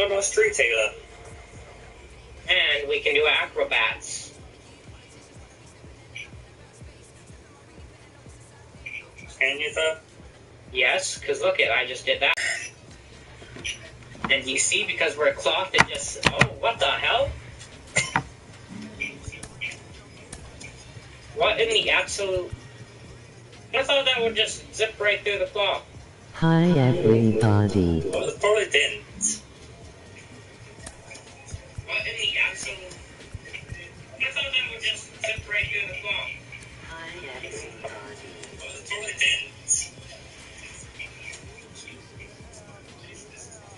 about Street Taylor? And we can do acrobats. Can you, though? Yes, because look it, I just did that. And you see, because we're cloth, it just... Oh, what the hell? What in the absolute... I thought that would just zip right through the cloth. Hi everybody. Well, it probably didn't. What in the absolute... I thought that would just zip right through the cloth. Hi everybody. Well, it probably didn't.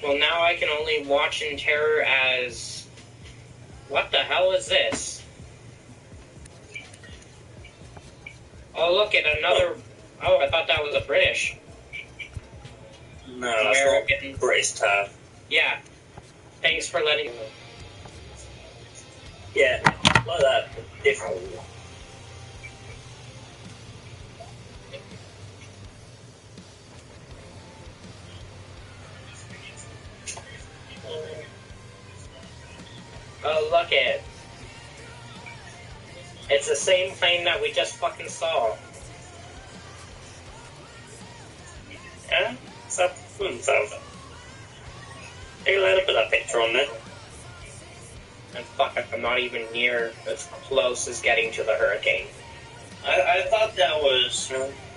Well, now I can only watch in terror as... What the hell is this? Oh, look at another... Oh, I thought that was a British. No, that's American. not British tab. Yeah. Thanks for letting me... Yeah, like that, but different. Oh, look at it. It's the same plane that we just fucking saw. Yeah? So, take a little bit of that picture on there. And fuck, I'm not even near as close as getting to the hurricane. I thought that was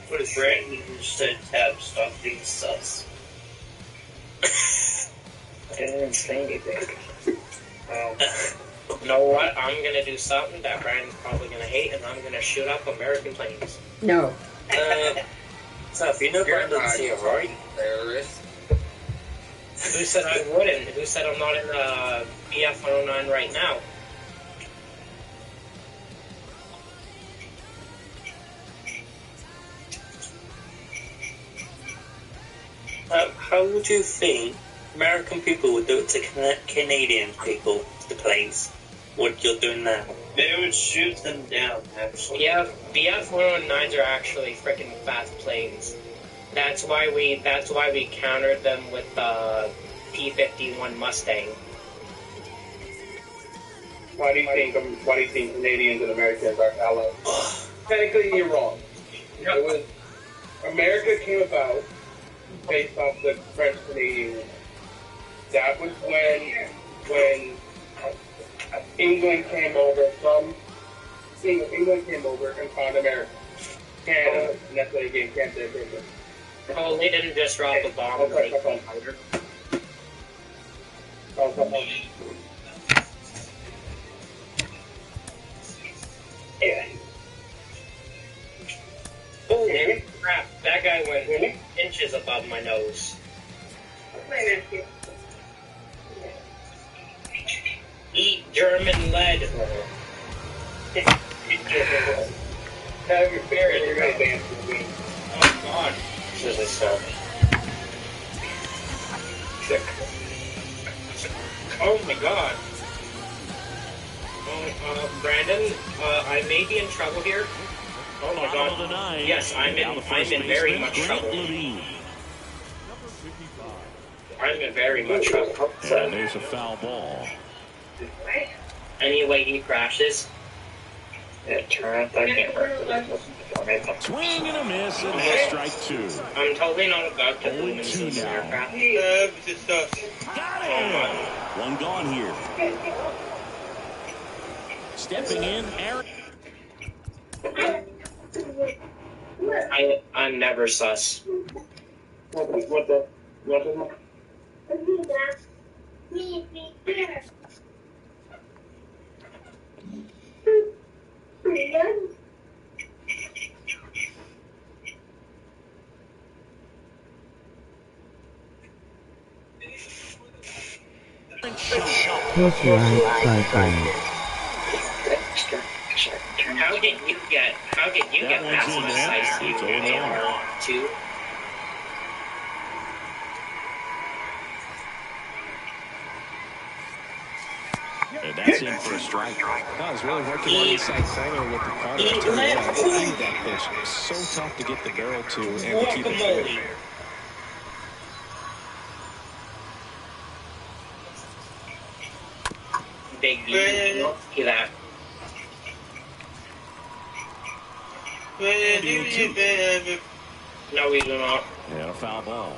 Britain used to tab stuff being sus. I didn't say anything. You know what? I'm gonna do something that Brian's probably gonna hate, and I'm gonna shoot up American planes. No. So if you know Brandon's here, right? Terrorist. Who said I wouldn't? Who said I'm not in the BF-109 right now? How would you think American people would do it to Canadian people, the planes? What you're doing now? They would shoot them down, actually. Yeah, BF-109s are actually freaking fast planes. That's why we countered them with the P-51 Mustang. Why do you think Canadians and Americans are allies? Technically, you're wrong. It was America came about based off the French-Canadian War. That was when England came over and found America, Canada, and that's when they gave Canada their business. Oh, they didn't just drop a bomb. Yeah. Holy crap, that guy went inches above my nose. Eat German lead. Have your fair, you're gonna dance with me. Oh god. This is so Sick. Oh my god. Brandon, I may be in trouble here. Oh my god. Yes, I'm in very much trouble. I'm in very much trouble. And there's a foul ball. Anyway, he crashes. yeah, turn that camera. Swing and a miss, and a strike two. I'm totally not about to Only lose two this now. aircraft. Got it! One gone here. Stepping in, Aaron. I'm never sus. What the? Push right button. How did you get That one's in there. past It's the over there. two? And that's in for a strike. That was really hard to get inside center with the cutter. I tell you what, I think that pitch was so tough to get the barrel to and to keep it fair. big you. See that? No, we do not. And a foul ball.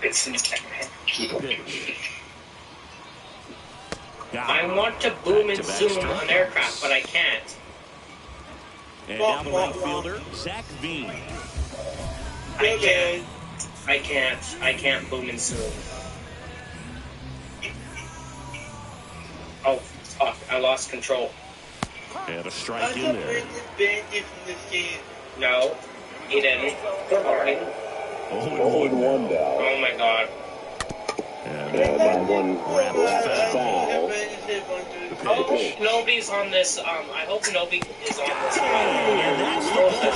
Pitch. I want to boom and zoom an aircraft, but I can't. And down the right fielder, Zach Veen. I can't boom and zoom. Oh, fuck, I lost control. And a strike in there. No, he didn't. Alright. 0-1 down. Oh my god. And that one wraps foul. I hope nobody's on this, I hope nobody is on this. And that's the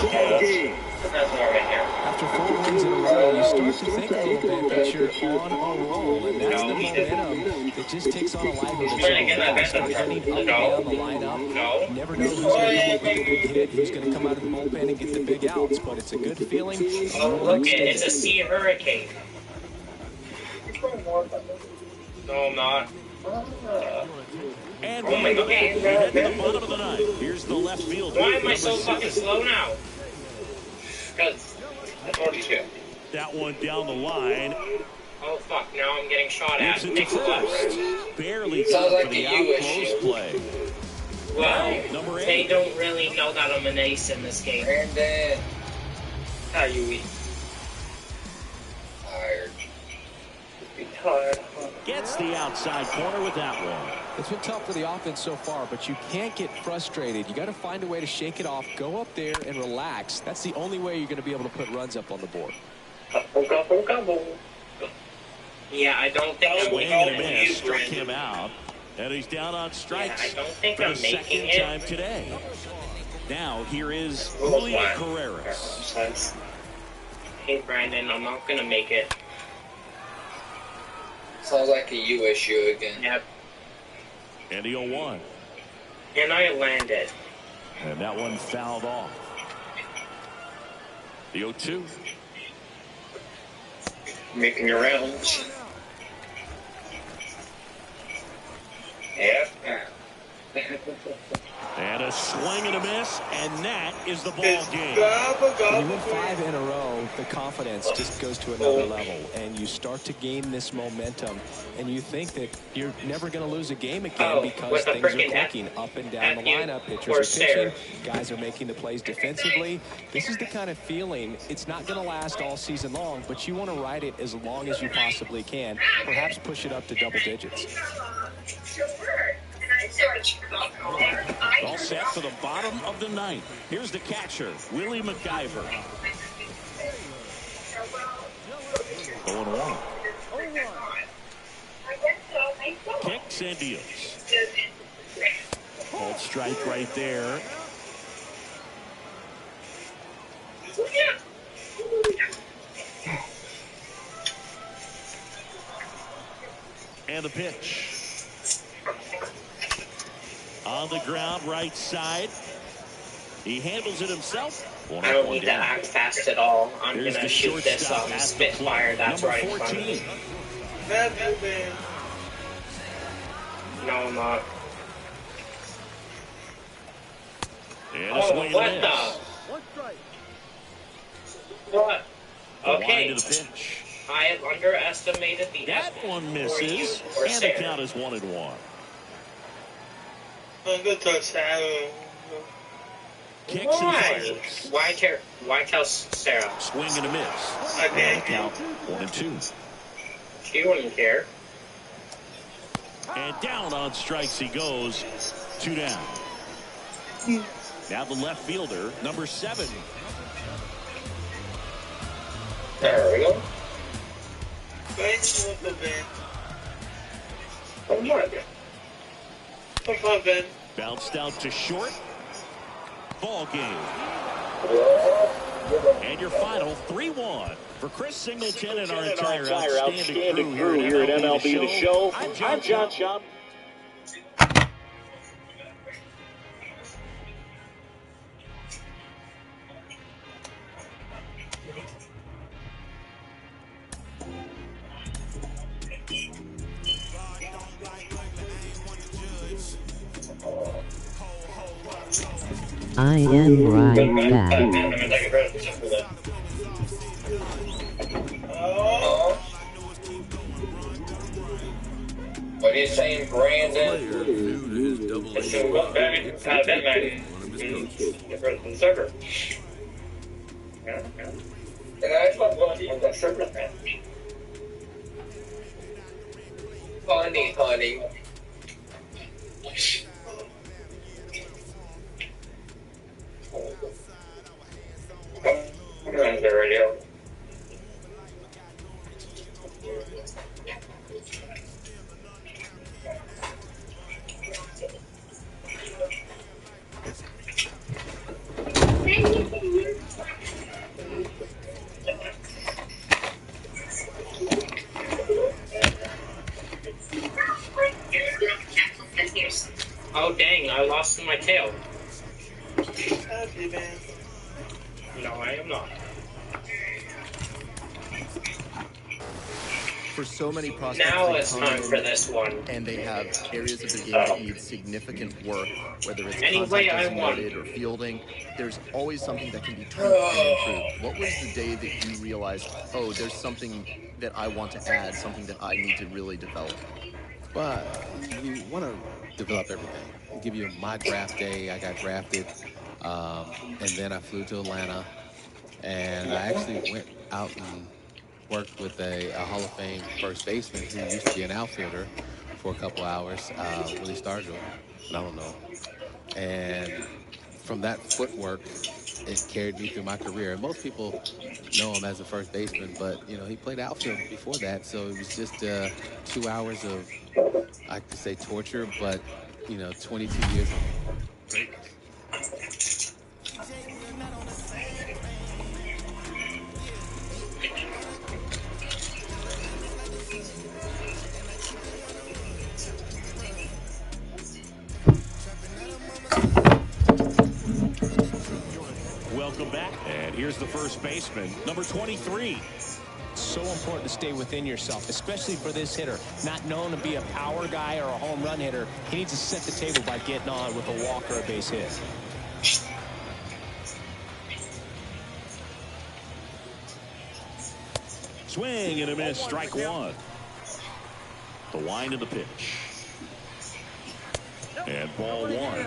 ball game. That's more right here. After 4 wins in a row, you start to think a little bit that you're on a roll, and that's the momentum that just takes on a life of its own. Start running up and down the lineup. Never know who's going to come up with the big hit, who's going to come out of the bullpen and get the big outs, but it's a good feeling. Oh, look, it's a sea hurricane. No, I'm not. And Oh my god. we head to the bottom of the ninth. Here's the left fielder. Why am I so fucking slow now? Because That's already two. That one down the line. oh fuck, now I'm getting shot at. It's into Takes a first. left. Barely Sounds got like for the a you out close issue. play. Well, Number they 8. don't really know that I'm an ace in this game. Brandon. How you eat? Tired. Tired. Gets the outside corner with that one. It's been tough for the offense so far, but you can't get frustrated. You got to find a way to shake it off, go up there and relax. That's the only way you're going to be able to put runs up on the board. Yeah, I don't think I'm Swing and a making miss. it. Struck him out. And he's down on strikes Yeah, I don't think for I'm the making second it. time today. Now here is Oh, Julio wow. Carreras. Hey Brandon, I'm not gonna make it. Sounds like a you issue again. Yep. And the 0-1. And I landed. And that one fouled off. The 0-2. Making your rounds. Yeah. And a swing and a miss, and that is the ball game. When you win 5 in a row, the confidence just goes to another level, and you start to gain this momentum, and you think that you're never going to lose a game again because with the things are frickin' clicking up and down the F you lineup. Pitchers or are pitching, Sarah. guys are making the plays defensively. This is the kind of feeling, it's not going to last all season long, but you want to ride it as long as you possibly can, perhaps push it up to double digits. All set for the bottom of the ninth. Here's the catcher, Willie McIver. 0-1. Kicks and deals. Hold strike right there. And the pitch. On the ground, right side. He handles it himself. I don't need to act fast at all. I'm There's gonna the shoot this shortstop at the Spitfire. plate. That's Number right in front of 14. me. No, I'm not. And a Oh, swing what and a the? miss. What? The line Okay. to the pitch. I have underestimated the That effort one for misses. you or And the Sarah. count is 1-1. Kicks and Why? fires. Why tell Sarah? Swing and a miss. And the count 1-2. She wouldn't care. And down on strikes he goes. 2 down. Now the left fielder, number 7. There we go. Bounced out to short. Ball game. And your final 3-1 for Chris Singleton and our entire outstanding crew here at MLB The Show. I'm John Chop. I am right back. What are you saying, Brandon? It's a what baby? It's not a bet man. The server. Yeah. And I thought, well, the server man. Honey, honey. Come on, the radio. Oh dang, I lost my tail. No, I am not. For so many prospects, Now they it's come time in for this one. and they have areas of their game that need significant work, whether it's Anyway, contact I won. designated or fielding. There's always something that can be tweaked and improved. What was the day that you realized, oh, there's something that I want to add, something that I need to really develop? Well, you want to develop everything. I'll give you my draft day. I got drafted, and then I flew to Atlanta, and I actually went out and worked with a Hall of Fame first baseman who used to be an outfielder for a couple hours, Willie Stargell, I don't know. And from that footwork, it carried me through my career. And most people know him as a first baseman, but, you know, he played outfield before that. So it was just 2 hours of, I could say torture, but, you know, 22 years of greatness. Welcome back. And here's the first baseman, number 23. So important to stay within yourself, especially for this hitter. Not known to be a power guy or a home run hitter. He needs to set the table by getting on with a walk or a base hit. Swing and a miss, strike one. The wind of the pitch. And ball one.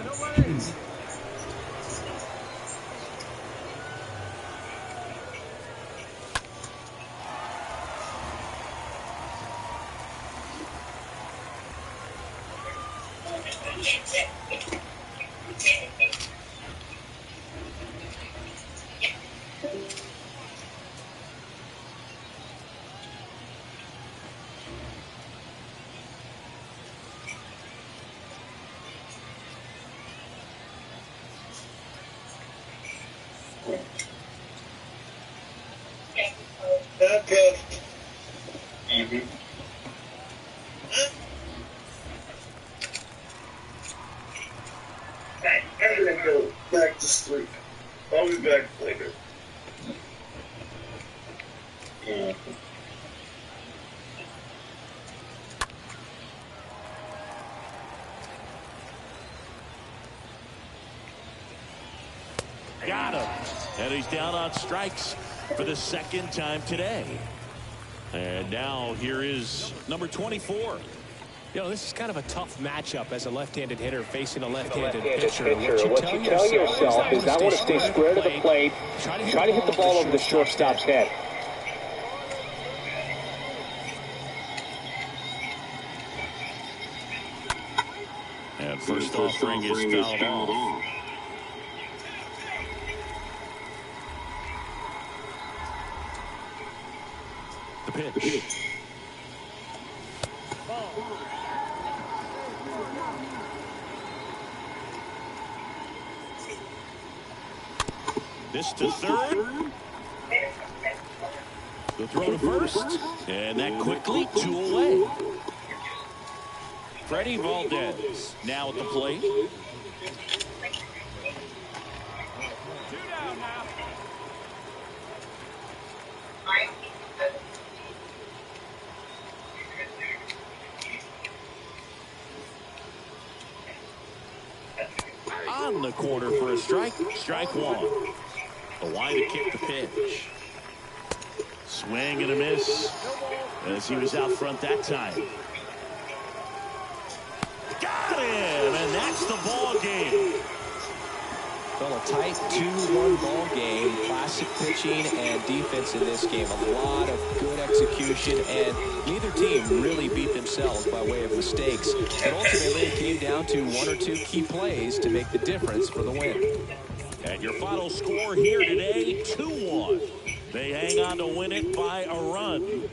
Okay. I'm gonna go back to sleep. I'll be back later. Got him. And he's down on strikes for the second time today. And now here is number 24. You know, this is kind of a tough matchup as a left-handed hitter facing a left-handed pitcher. What you tell yourself is I want to stay square to the plate, try to hit the ball over the shortstop's head. And first offering is fouled off. The pitch. This to third. The throw to first. And that quickly 2 away. Freddie Valdez now at the plate. 2 down now. On on the corner for a strike. Strike one. The line to kick the pitch. Swing and a miss as he was out front that time. Got him, and that's the ball game. Well, a tight 2-1 ball game. Classic pitching and defense in this game. A lot of good execution, and neither team really beat themselves by way of mistakes. But ultimately, it came down to one or two key plays to make the difference for the win. And your final score here today, 2-1. They hang on to win it by a run.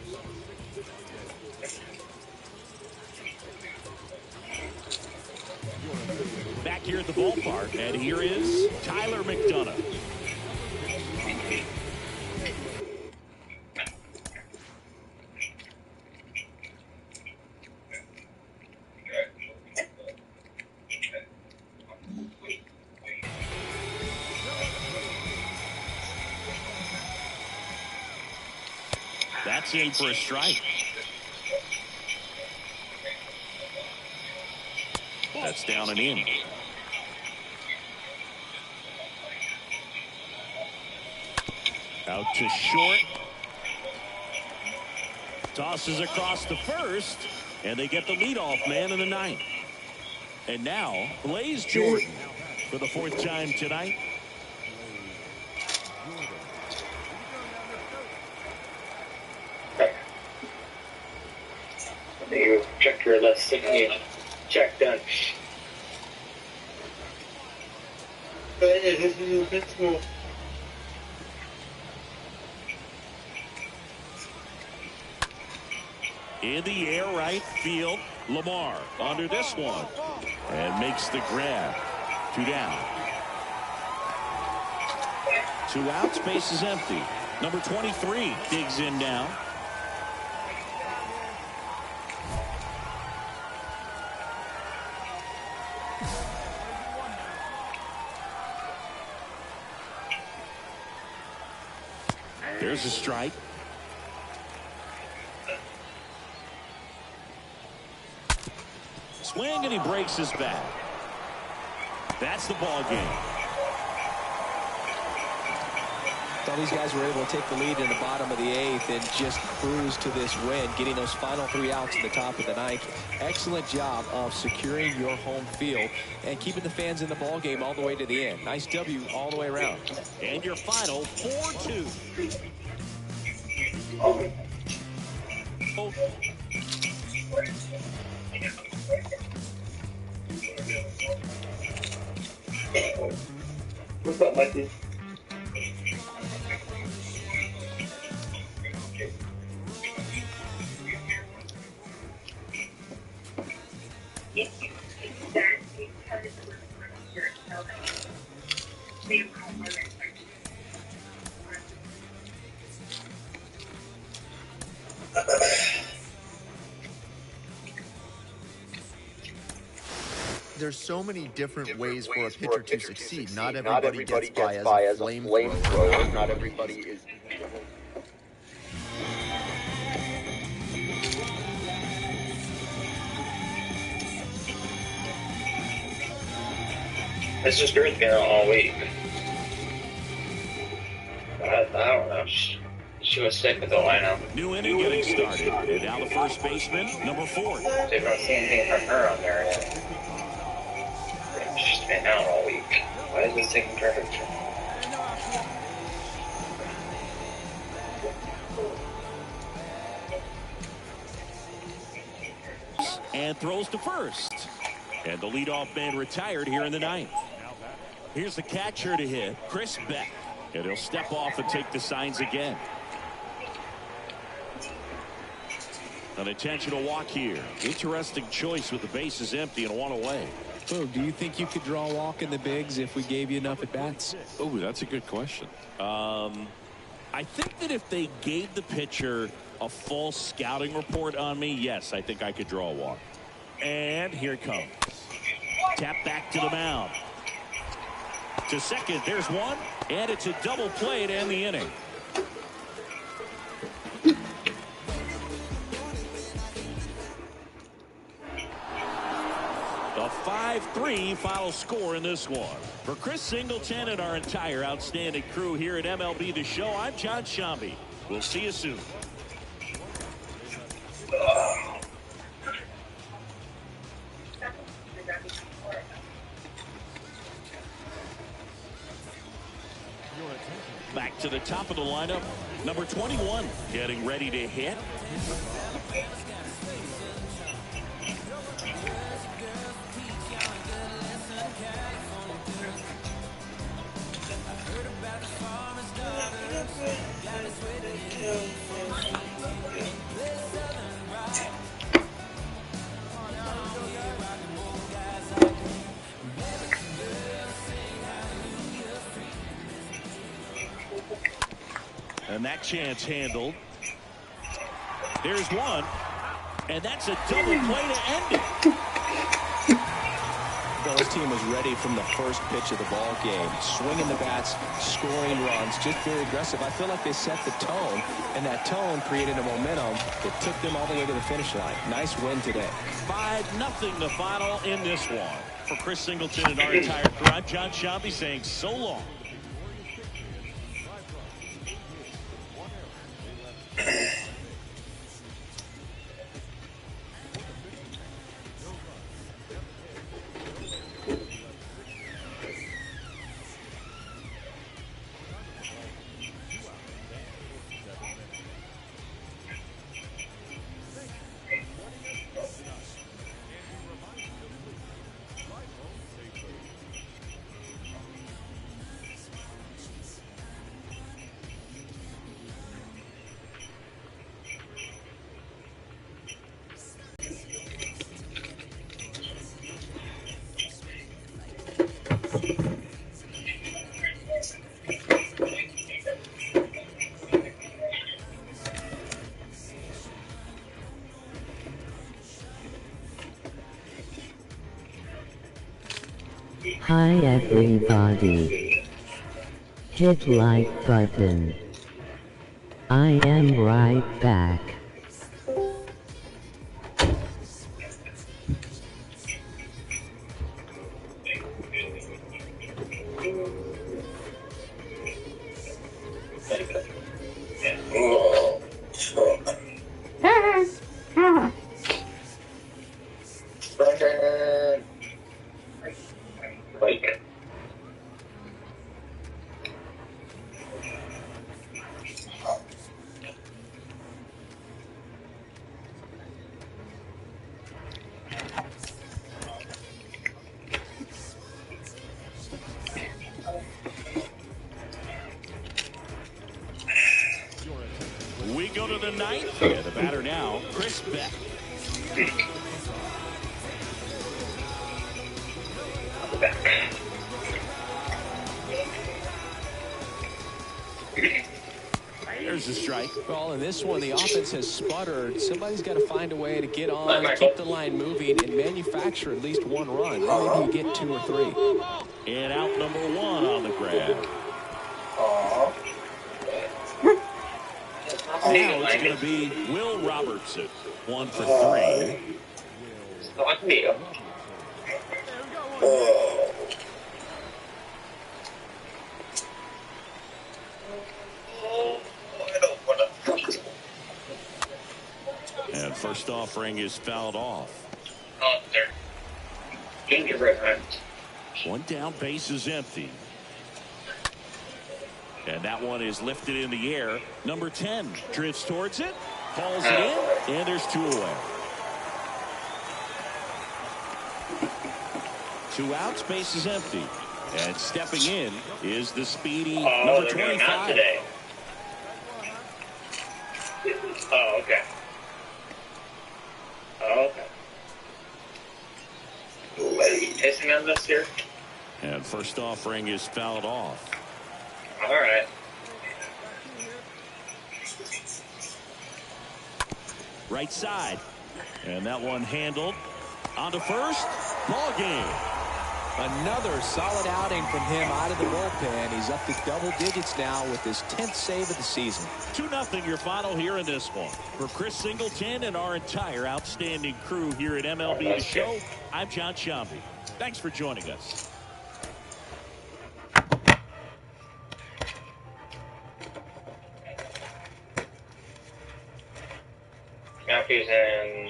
Back here at the ballpark, and here is Tyler McDonough. That's in for a strike. That's down and in. Out to short. Tosses across the first, and they get the leadoff man in the ninth. And now, Blaze Jordan for the 4th time tonight. You check your list. Check done. In the air, right field. Lamar under this one. And makes the grab. 2 down. 2 outs, base is empty. Number 23 digs in now. There's a strike. Swing, and he breaks his bat. That's the ball game. So these guys were able to take the lead in the bottom of the 8th and just cruise to this win, getting those final 3 outs at the top of the 9th. Excellent job of securing your home field and keeping the fans in the ball game all the way to the end. Nice W all the way around. And your final 4-2. Oh. What's up, Mikey? There's so many different ways for a pitcher to succeed. Not everybody gets by as a flamethrower. Not everybody is. It's just been all week. I don't know. She was sick with the lineup. New inning getting started. And now the first baseman, number 4. They don't see anything from her on there yet. She's been out all week. Why is this taking perfect? And throws to first. And the leadoff man retired here in the 9th. Here's the catcher to hit, Chris Beck. And he'll step off and take the signs again. An intentional walk here. Interesting choice with the bases empty and 1 away. Oh, do you think you could draw a walk in the bigs if we gave you enough at bats? Oh, that's a good question. I think that if they gave the pitcher a full scouting report on me, yes, I think I could draw a walk. And here it comes. Tap back to the mound. To second, there's one, and it's a double play to end the inning. The A 5-3 final score in this one. For Chris Singleton and our entire outstanding crew here at MLB The Show, I'm John Shambi. We'll see you soon. Back to the top of the lineup, number 21, getting ready to hit. And that chance handled. There's one. And that's a double play to end it. Bill's team was ready from the first pitch of the ball game. Swinging the bats, scoring runs, just very aggressive. I feel like they set the tone, and that tone created a momentum that took them all the way to the finish line. Nice win today. 5-0 the final in this one. For Chris Singleton and our entire crew, I'm John Shambi saying so long. Hi everybody. Hit like button. I am right back. We go to the ninth. Yeah, the batter now, Chris Beck. There's a strike. Well, in this one, the offense has sputtered. Somebody's got to find a way to get on, keep the line moving, and manufacture at least one run. Maybe you get 2 or 3. And out number 1 on the grab. Now it's going to be Will Robertson. 1 for 3. Not me. And first offering is fouled off. Oh, there. Gingerbread hunt. 1 down, base is empty. And that one is lifted in the air. Number 10 drifts towards it, calls it in, and there's 2 away. 2 outs, base is empty. And stepping in is the speedy number 25. Today. Oh, okay. Oh, okay. Hitting on this here? And first offering is fouled off. All right. Right side. And that one handled. On to first. Ball game. Another solid outing from him out of the bullpen. He's up to double digits now with his 10th save of the season. 2-0 your final here in this one. For Chris Singleton and our entire outstanding crew here at MLB The Show, I'm John Shambi. Thanks for joining us. Matthews and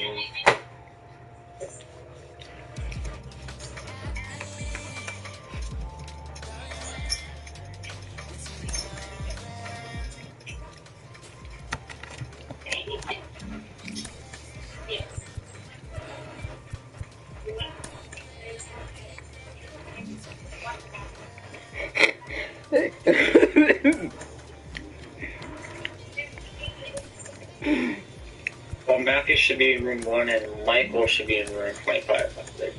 well, Matthews should be in room 1 and Michael should be in room 25, I think.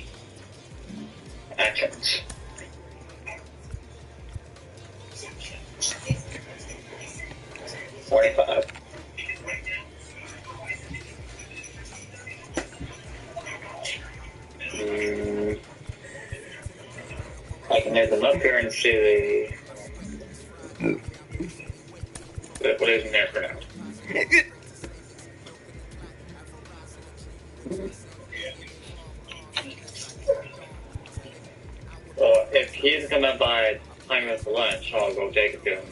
Actions. I can hit them up here and see what is in there for now. Well, if he's gonna buy time with lunch, I'll go take it to him.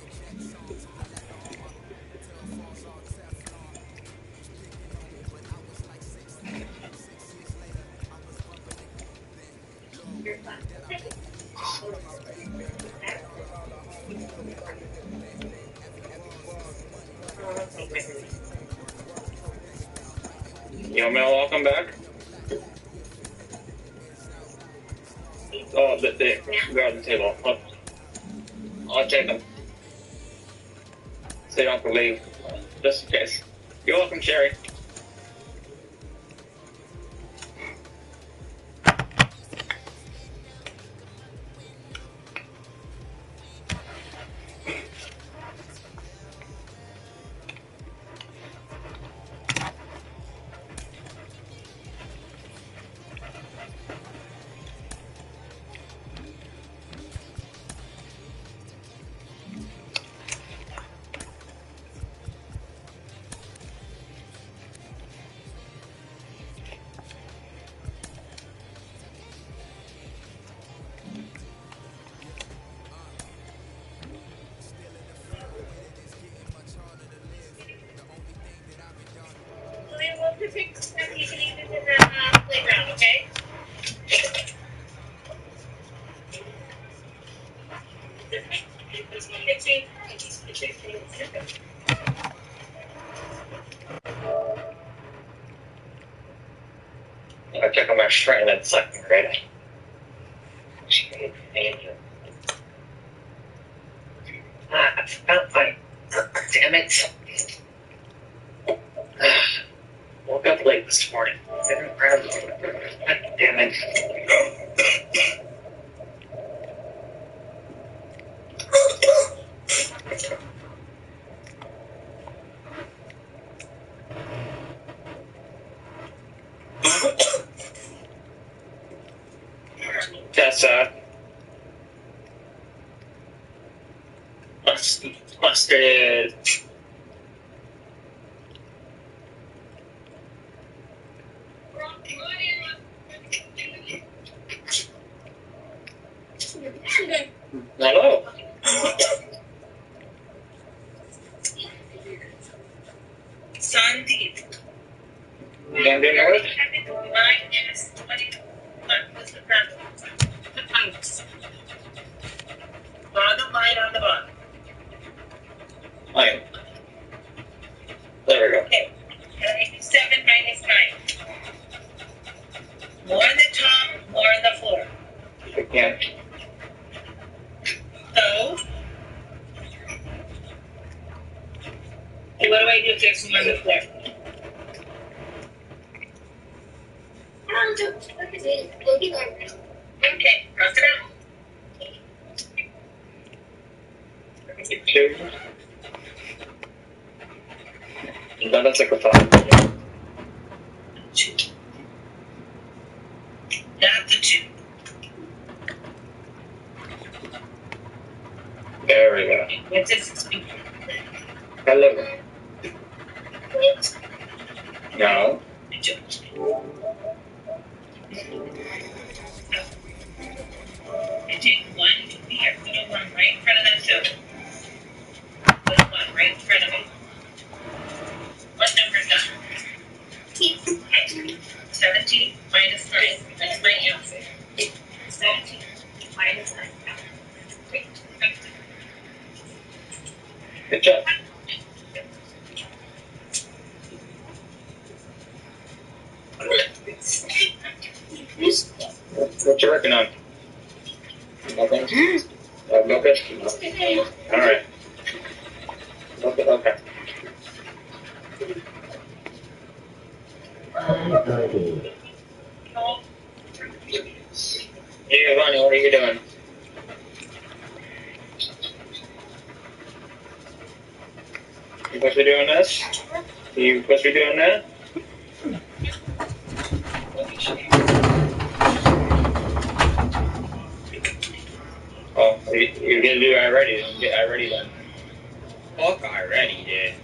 You want me to welcome back? Oh, they're on the table. I'll take them. So they don't have to leave, just in case. You're welcome, Sherry. Playground, okay? I check on my strength at second grade. I found my. Damn it. Woke up late this morning. Didn't grab it. God damn it. Tessa. Mustard. Hello. Sandeep. You gonna do North? Minus 21 was the ground. The times. Bottom line on the bottom. Fine. There we go. Okay. 87 minus 9. More on the top, more on the floor. We can't. So, okay, what do I do if there's some on the floor? Okay, cross it out. 2. No, that's like a 5. 2. Not the 2. And take one here. Put a one right in front of that two. Put a one right in front of it. What number is that? 17 minus 9. That's my answer. 17 minus 9. Great. Good job. What you working on? Nothing? Lopez? Alright. Okay. Hey, Ronnie, what are you doing? You supposed to be doing this? You supposed to be doing that? Oh, you're gonna do already. Get already done. Fuck already, dude.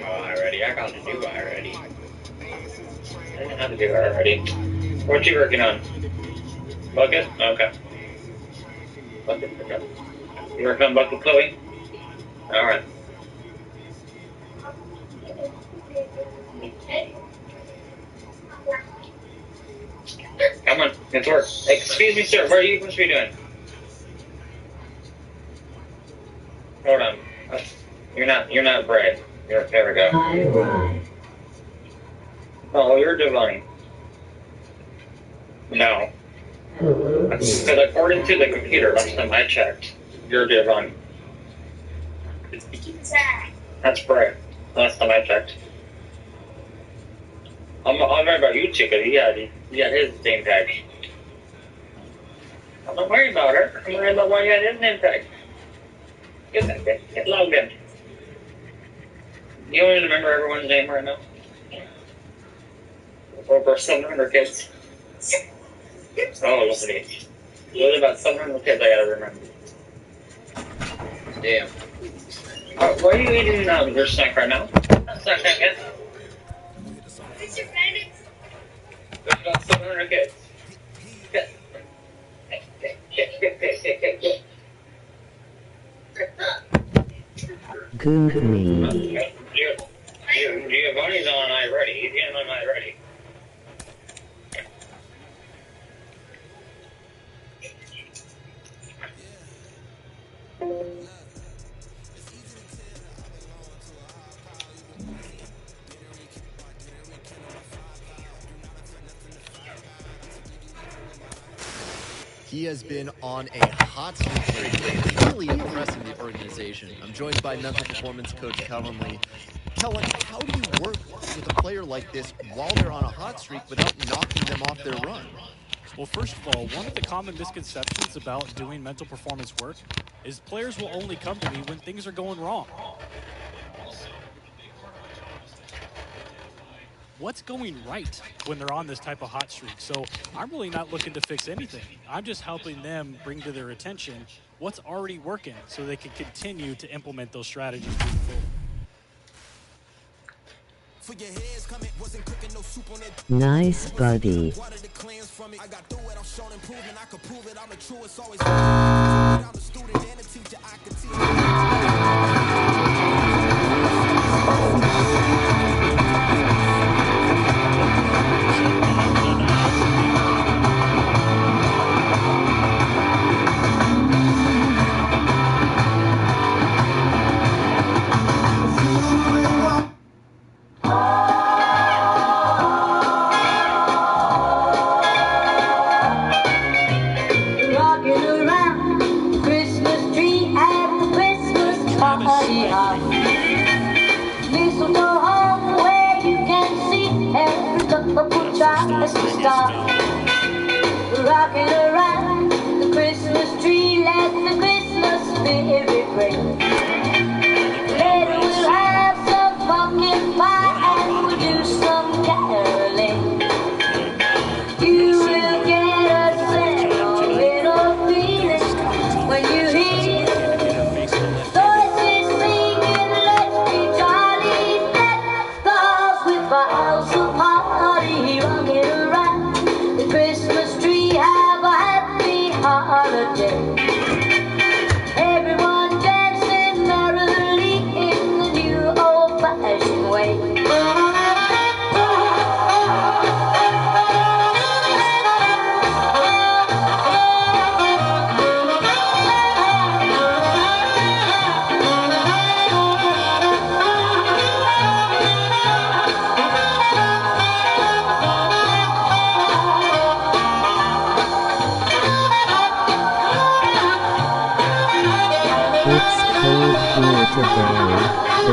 Oh, already. I got to do already. I didn't have to do already. What you working on? Bucket? Okay. Bucket, okay. You working on bucket, Chloe? Alright. Come on, it's work. Excuse me, sir, what are you supposed to be doing? Hold on. You're not Brad. There we go. Oh, you're Divine. No. Because according to the computer, last time I checked, you're Divine. That's Brad. Last time I checked. I'm right about you, Chica. He had his name tag. I'm not worried about her. I'm worried about why you had his name tag. Get logged in. You don't even remember everyone's name right now? Over 700 kids. Oh, listen. There's about 700 kids I gotta remember. Damn. Why are you eating your snack right now? That's not snack yet. There's about 700 kids. Good me. Giovanni's on I ready. He's getting on I ready. He has been on a hot streak lately, really impressing the organization. I'm joined by mental performance coach Kellen Lee. Kellen, how do you work with a player like this while they're on a hot streak without knocking them off their run? Well, first of all, one of the common misconceptions about doing mental performance work is players will only come to me when things are going wrong. What's going right when they're on this type of hot streak? So I'm really not looking to fix anything. I'm just helping them bring to their attention what's already working so they can continue to implement those strategies moving forward. Nice, buddy. Mistletoe hung where you can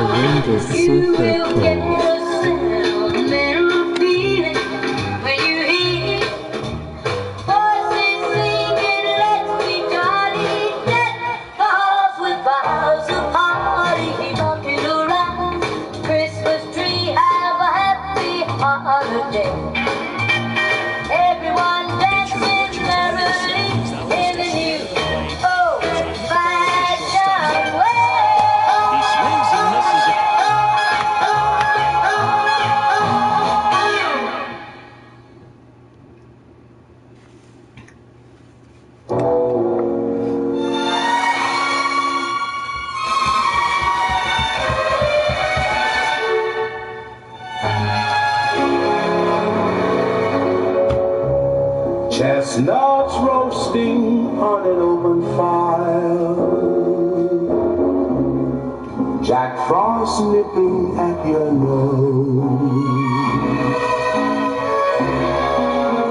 wind is super cold. Everyone dances merrily in the new old-fashioned way. He swings and misses it. Chestnuts roasting on an open fire, Jack Frost nipping at your nose,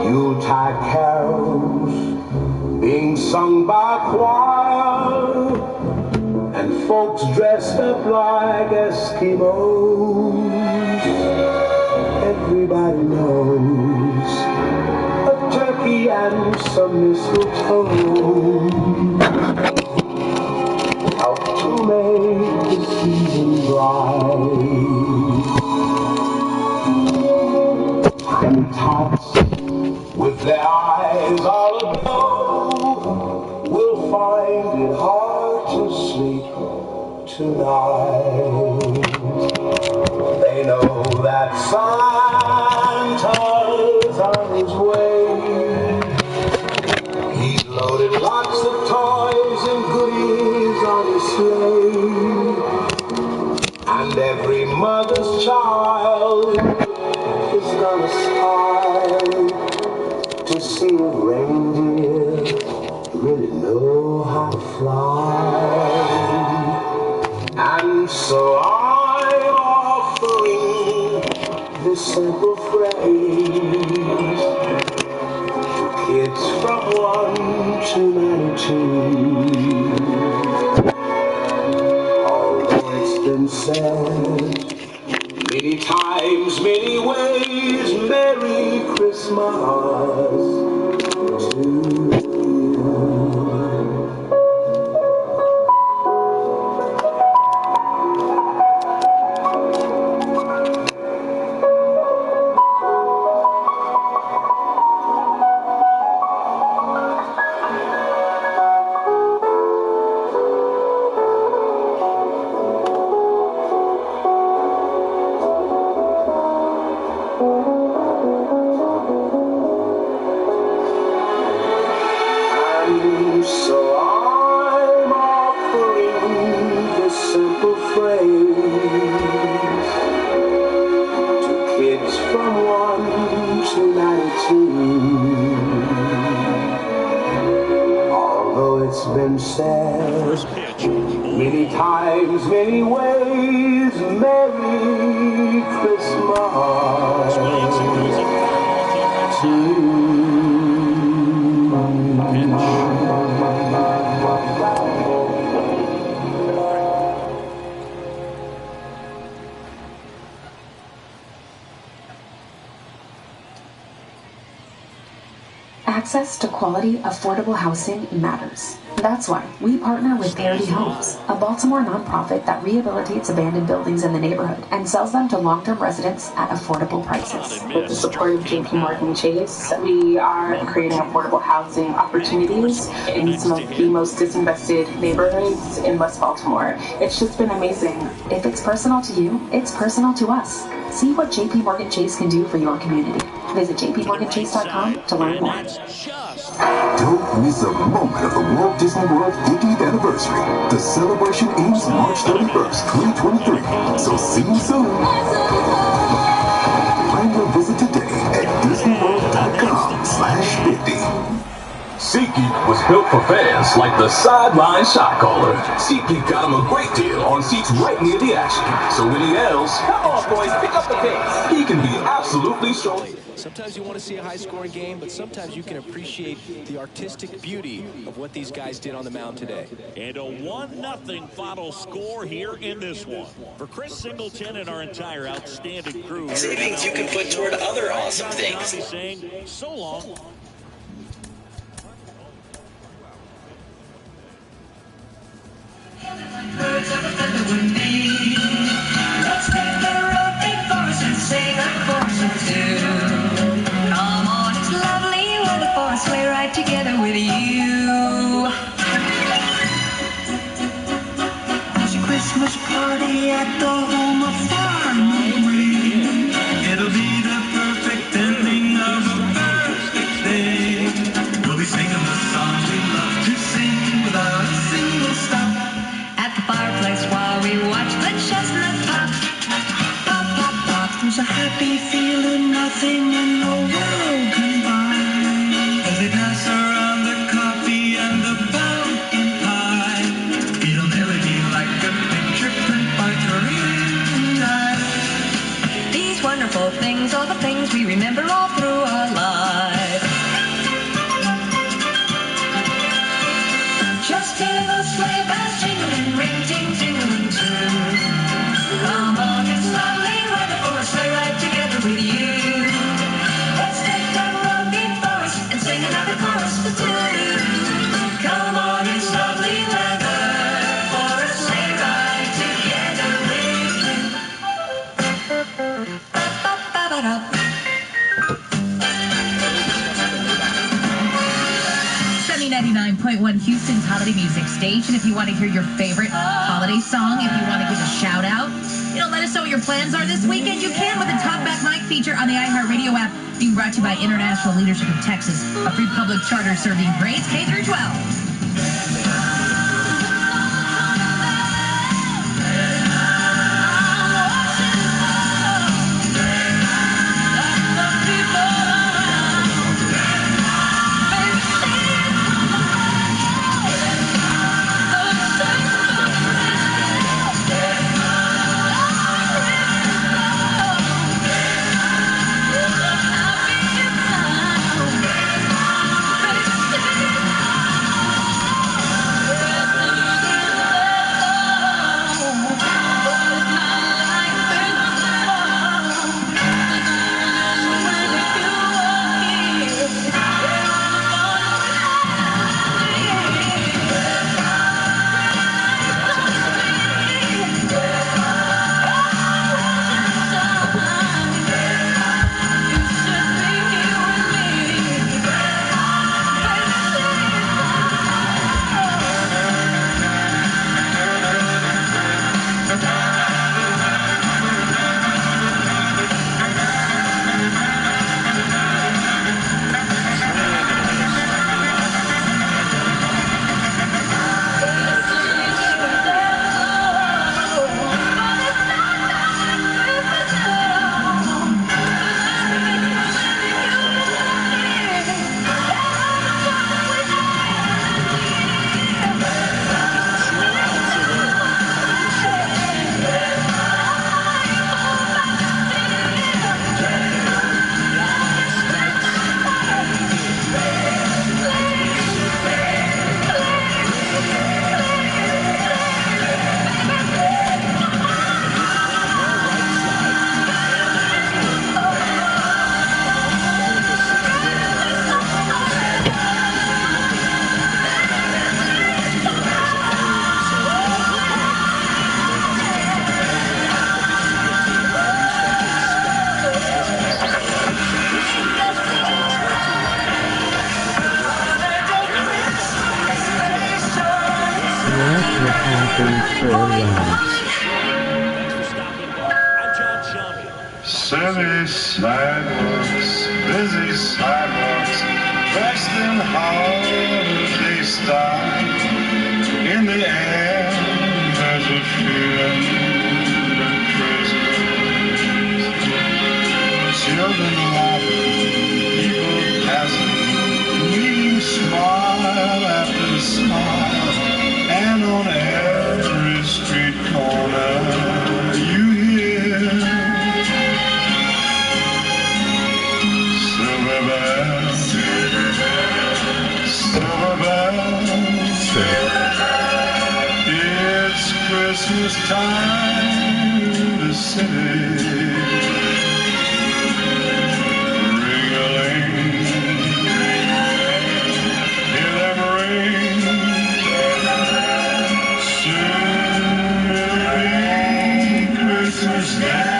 Yuletide carols being sung by choir, and folks dressed up like Eskimos. Everybody knows turkey and some mistletoe help to make the season bright. And tots with their eyes all aglow will find it hard to sleep tonight. They know that Santa's on his way. He's loaded lots of toys and goodies on his sleigh, and every mother's child is gonna smile to see if reindeer really know how to fly. And so I'm offering this simple phrase to kids from 1 to 92. Although it's been said many times, many ways, Merry Christmas to you. So I'm offering this simple phrase to kids from 1 to 92. Although it's been said many times, many ways, Merry Christmas to you. Access to quality, affordable housing matters. That's why we partner with Parity Homes, a Baltimore nonprofit that rehabilitates abandoned buildings in the neighborhood and sells them to long-term residents at affordable prices. With the support of JP Chase, we are creating affordable housing opportunities in some of the most disinvested neighborhoods in West Baltimore. It's just been amazing. If it's personal to you, it's personal to us. See what JP Morgan Chase can do for your community. Visit jpmorganchase.com to learn more. Don't miss a moment of the Walt Disney World 50th anniversary. The celebration ends March 31st, 2023. So see you soon. Plan your visit today at disneyworld.com/50. SeatGeek was built for fans like the sideline shot caller. SeatGeek got him a great deal on seats right near the action. So when he yells, "Come on, boys, pick up the pace," he can can be absolutely so. Sometimes you want to see a high-scoring game, but sometimes you can appreciate the artistic beauty of what these guys did on the mound today. And a 1-0 final score here in this one. For Chris Singleton and our entire outstanding crew, savings you can put toward other awesome things. Saying so long. Birds of a feather would be. Let's take the road before us and sing a chorus or two. Come on, it's lovely when the four sleigh ride together with you. There's a Christmas party at the home of Farmery. It'll be the perfect ending of a perfect day. We'll be singing the song we love to sing without a single stop. Fireplace while we watch the chestnut pop. Pop, pop, pop. There's a happy feeling nothing in the world can buy. As they pass around the coffee and the pumpkin pie. It'll never be like a picture print by Corinne and I. These wonderful things are the things we remember all through our lives. Just hear the sleigh bells jingling, ring, ting, tingling too. Come on, it's lovely weather for a sleigh ride together with you. Let's take the road before us and sing another chorus or two. Come on, it's lovely weather for a sleigh ride together with you. Ba-ba-ba-ba-da. 99.1 Houston's holiday music station. If you want to hear your favorite holiday song, if you want to give a shout out, let us know what your plans are this weekend. You can with the Talkback Mike feature on the iHeartRadio app, being brought to you by International Leadership of Texas, a free public charter serving grades K through 12. City sidewalks, busy sidewalks, dressed in holiday style. In the air, there's a feeling of Christmas. Children laughing, people passing, meeting smile after smile, and on every street corner you hear Christmas time, the city ring-a-ling, hear them ring. Soon it'll be Christmas Day.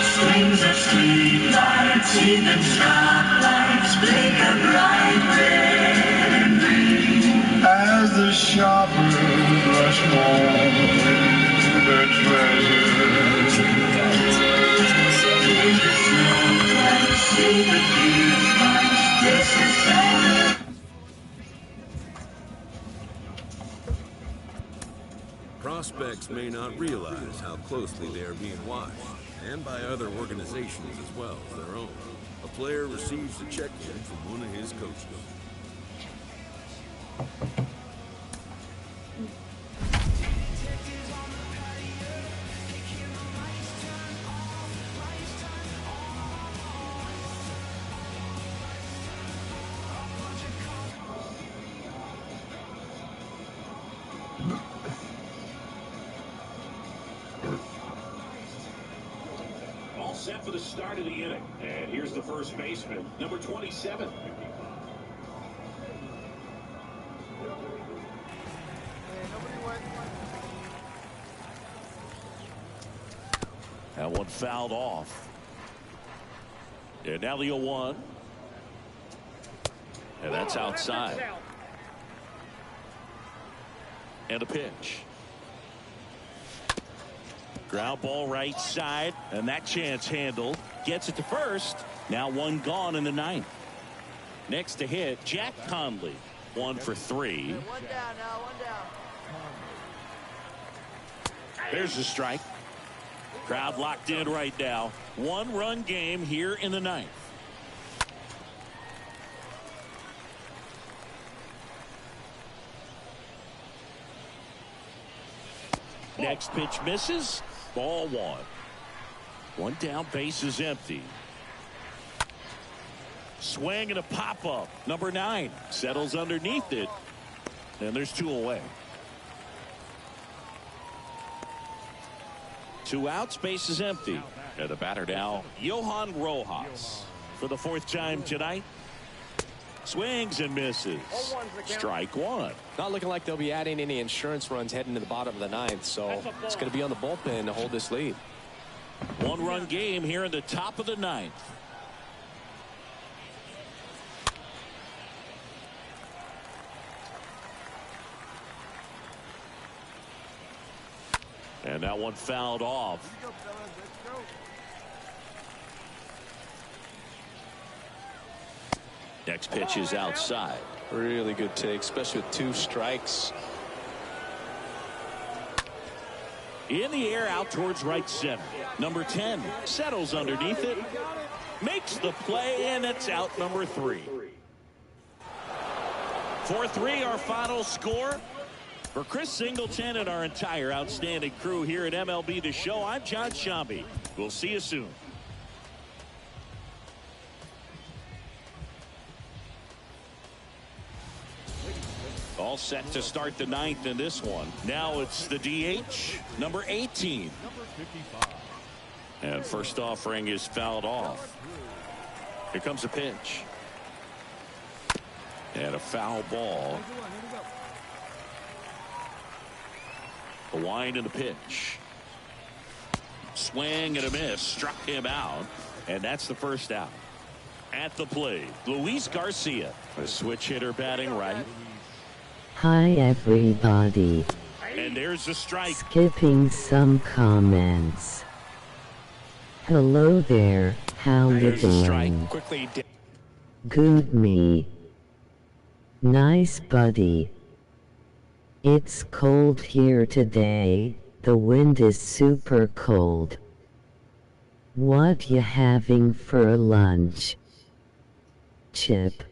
Strings of streetlights, see them stoplights, blink a bright red and green. As the shoppers rush home with their treasures, in the snowflakes, see the kids march, this is Santa. Prospects may not realize how closely they are being watched, and by other organizations as well as their own. A player receives a check-in from one of his coaches. Set for the start of the inning. And here's the first baseman, number 27. That one fouled off. And now the 0-1. And that's outside. And a pitch. Ground ball right side, and that chance handled. Gets it to first. Now one gone in the ninth. Next to hit, Jack Conley. 1 for 3. One down now, one down. There's the strike. Crowd locked in right now. 1-run game here in the ninth. Next pitch misses. Ball 1. One down, base is empty. Swing and a pop-up. Number 9 settles underneath it. And there's 2 away. 2 outs, base is empty. And the batter now, Johan Rojas. For the 4th time tonight. Swings and misses. Strike 1. Not looking like they'll be adding any insurance runs heading to the bottom of the ninth, so it's going to be on the bullpen to hold this lead. 1-run game here in the top of the ninth. And that one fouled off. Next pitch is outside. Really good take, especially with 2 strikes. In the air, out towards right center. Number 10 settles underneath it. Makes the play, and it's out number 3. 4-3 our final score. For Chris Singleton and our entire outstanding crew here at MLB The Show, I'm John Shambi. We'll see you soon. All set to start the ninth in this one. Now it's the DH, number 18. And first offering is fouled off. Here comes a pitch. And a foul ball. A wind and a pitch. Swing and a miss. Struck him out. And that's the first out. At the plate, Luis Garcia. A switch hitter batting right. Hi everybody. And there's the strike. Skipping some comments. Hello there, how you doing? Quickly. Good me. Nice buddy. It's cold here today, the wind is super cold. What you having for lunch? Chip.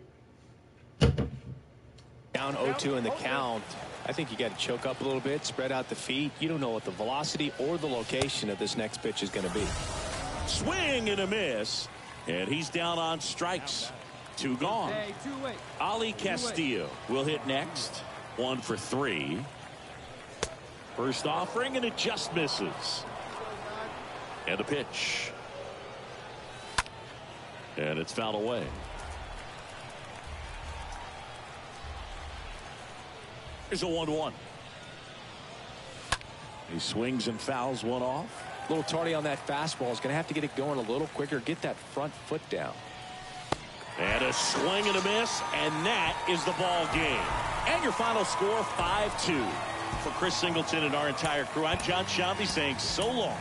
Down 0-2 in the count. I think you got to choke up a little bit, spread out the feet. You don't know what the velocity or the location of this next pitch is going to be. Swing and a miss. And he's down on strikes. 2 gone. Ali Castillo will hit next. 1 for 3. First offering, and it just misses. And a pitch. And it's fouled away. Here's a 1-1. He swings and fouls one off. A little tardy on that fastball. He's going to have to get it going a little quicker. Get that front foot down. And a swing and a miss, and that is the ball game. And your final score, 5-2. For Chris Singleton and our entire crew, I'm John Shambi saying so long.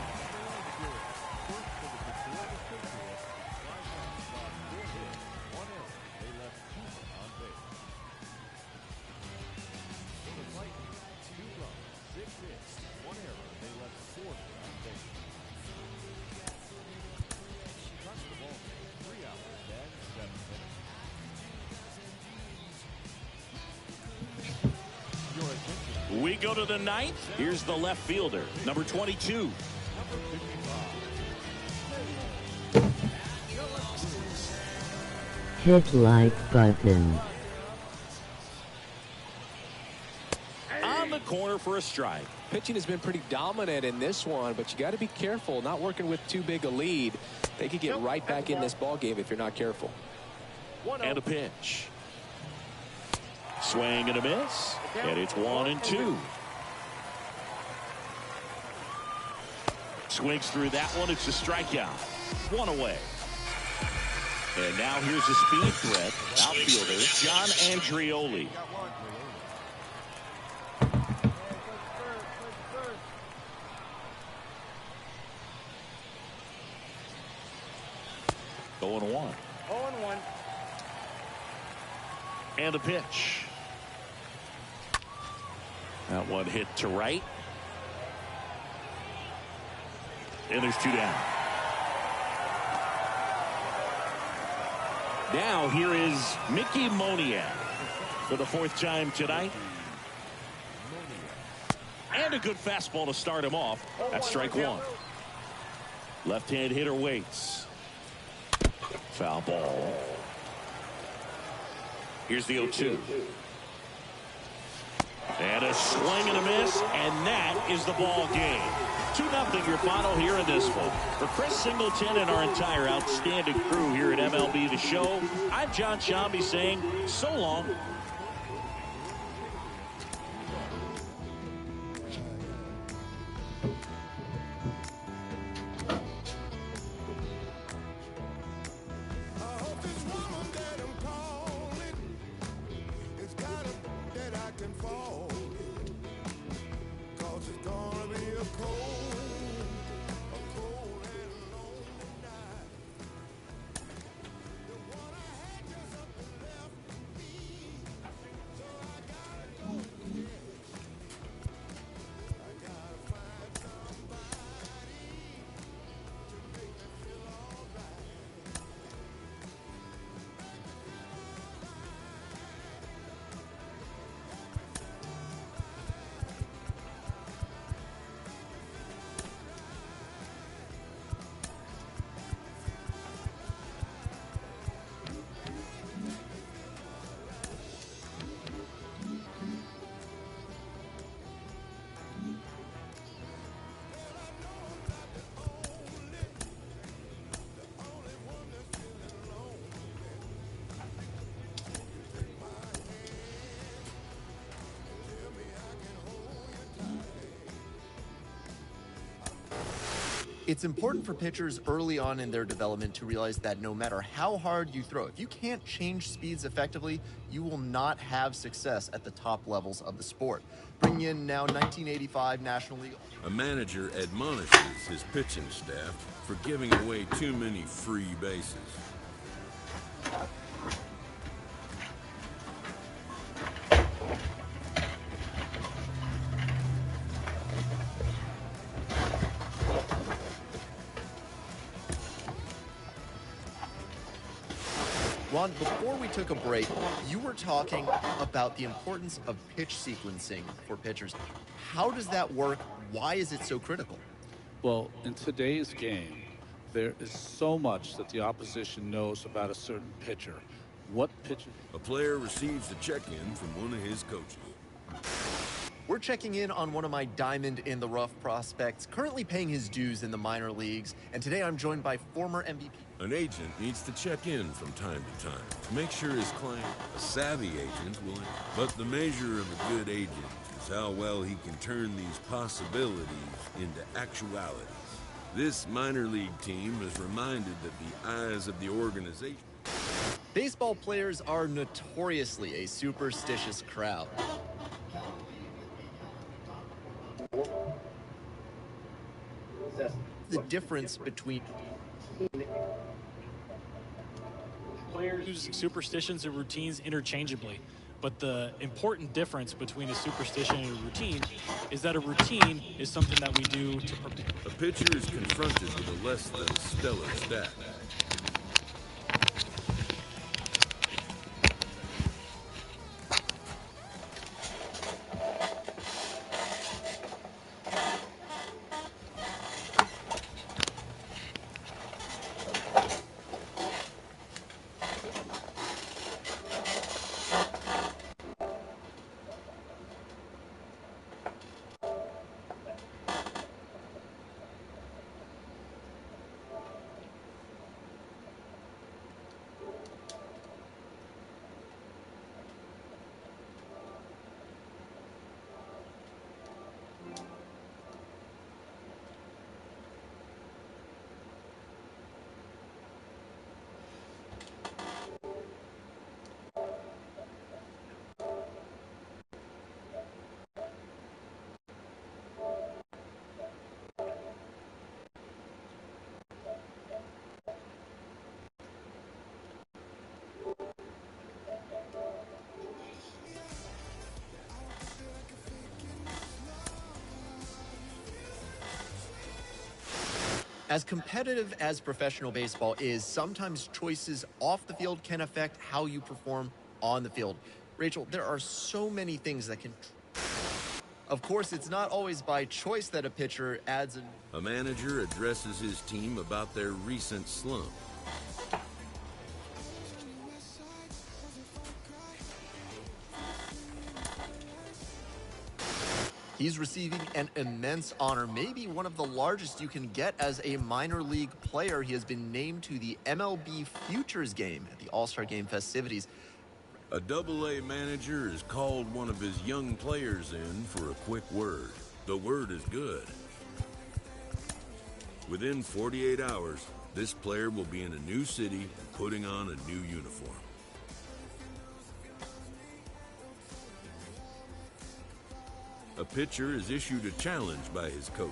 We go to the 9th. Here's the left fielder, number 22. Hit like button. On the corner for a strike. Pitching has been pretty dominant in this one, but you got to be careful. Not working with too big a lead. They could get right back in this ball game if you're not careful. And a pitch. Swing and a miss. And it's 1-2. Swings through that one. It's a strikeout. 1 away. And now here's a speed threat. Outfielder John Andrioli. Going 1. 0-1. And a pitch. That one hit to right. And there's 2 down. Now here is Mickey Moniak for the 4th time tonight. And a good fastball to start him off. That's strike 1. Left-hand hitter waits. Foul ball. Here's the 0-2. And a swing and a miss, and that is the ball game. 2-0 your final here in this one. For Chris Singleton and our entire outstanding crew here at MLB The Show, I'm John Shambi saying so long. It's important for pitchers early on in their development to realize that no matter how hard you throw, if you can't change speeds effectively, you will not have success at the top levels of the sport. Bringing in now 1985 National League. A manager admonishes his pitching staff for giving away too many free bases. Ron, before we took a break, you were talking about the importance of pitch sequencing for pitchers. How does that work? Why is it so critical? Well, in today's game, There is so much that the opposition knows about a certain pitcher. What pitcher? A player receives a check-in from one of his coaches. We're checking in on one of my diamond in the rough prospects, currently paying his dues in the minor leagues, and today I'm joined by former MVP. An agent needs to check in from time to time to make sure his client, a savvy agent, will. But the measure of a good agent is how well he can turn these possibilities into actualities. This minor league team is reminded that the eyes of the organization. Baseball players are notoriously a superstitious crowd. The difference between players use superstitions and routines interchangeably, but the important difference between a superstition and a routine is that a routine is something that we do to prepare. A pitcher is confronted with a less than stellar stat. As competitive as professional baseball is, sometimes choices off the field can affect how you perform on the field. Rachel, there are so many things that can... Of course, it's not always by choice that a pitcher adds A manager addresses his team about their recent slump. He's receiving an immense honor, maybe one of the largest you can get as a minor league player. He has been named to the MLB Futures Game at the All-Star Game festivities. A Double-A manager has called one of his young players in for a quick word. The word is good. Within 48 hours, this player will be in a new city, putting on a new uniform. A pitcher is issued a challenge by his coach.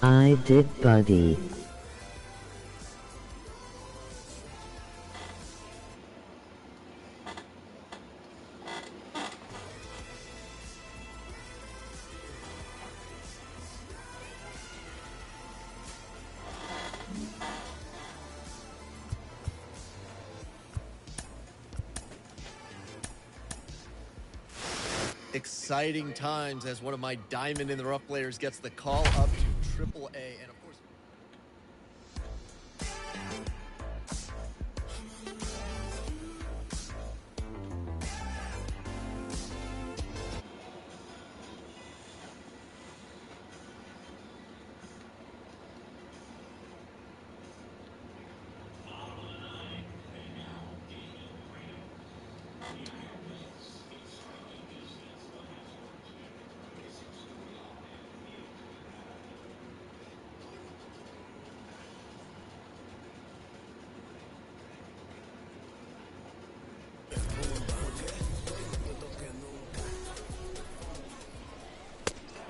I did, buddy. Exciting times as one of my diamond in the rough players gets the call up to Triple-A, and of course...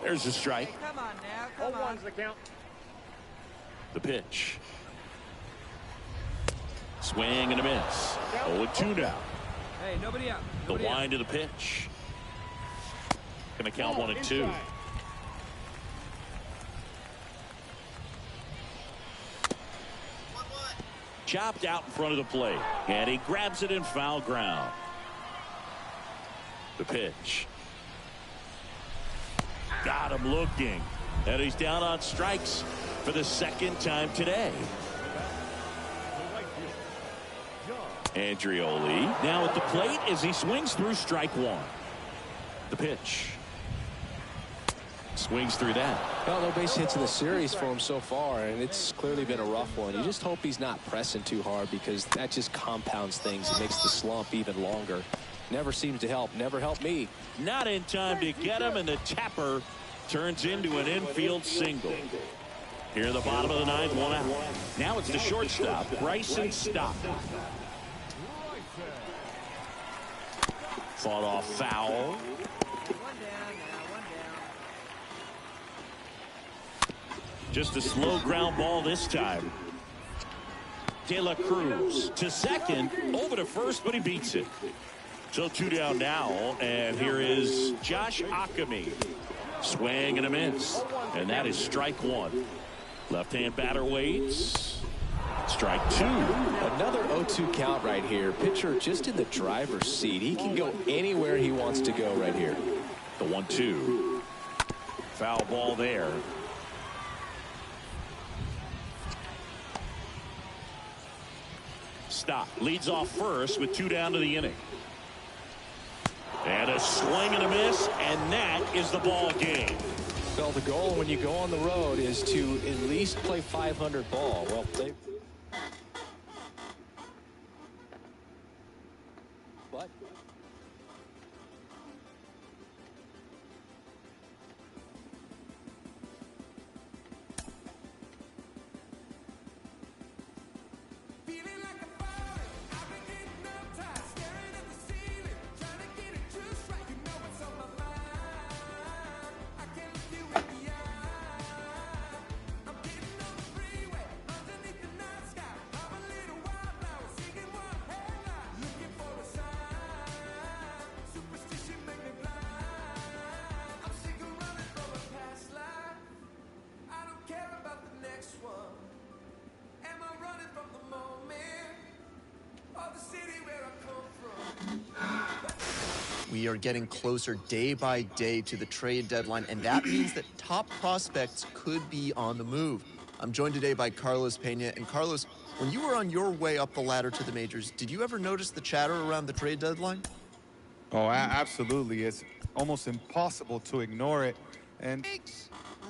There's a strike. Come on now, come on. 0-1's the count. The pitch. Swing and a miss. 0-2 now. Hey, nobody out. The wind of the pitch. Going to count 1-2. Chopped out in front of the plate. And he grabs it in foul ground. The pitch. Got him looking. And he's down on strikes for the second time today. Andrioli now at the plate as he swings through strike one. The pitch. Swings through that. Well, no base hits in the series for him so far, and it's clearly been a rough one. You just hope he's not pressing too hard, because that just compounds things. It makes the slump even longer. Never seems to help. Never helped me. Not in time to get him, and the tapper turns into an infield single. Here in the bottom of the ninth, 1 out. Now it's the shortstop, Bryson Stott. Fought off foul. Just a slow ground ball this time. De La Cruz to second, over to first, but he beats it. So 2 down now, and here is Josh Ockamy. Swing and a miss, and that is strike one. Left-hand batter waits. Strike two. Another 0-2 count right here. Pitcher just in the driver's seat. He can go anywhere he wants to go right here. The 1-2. Foul ball there. Stop. Leads off first with 2 down to the inning. And a swing and a miss, and that is the ball game. Well, the goal when you go on the road is to at least play 500 ball. Well, they... What? We are getting closer day by day to the trade deadline, and that means that top prospects could be on the move. I'm joined today by Carlos Pena. And Carlos, when you were on your way up the ladder to the majors, did you ever notice the chatter around the trade deadline? Oh, absolutely. It's almost impossible to ignore it. And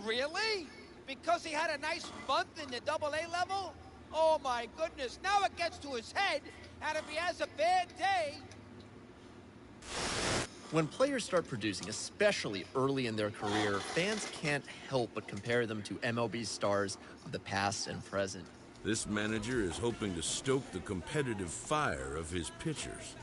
Really? Because he had a nice month in the AA level? Oh my goodness, now it gets to his head, and if he has a bad day... When players start producing, especially early in their career, fans can't help but compare them to MLB stars of the past and present. This manager is hoping to stoke the competitive fire of his pitchers.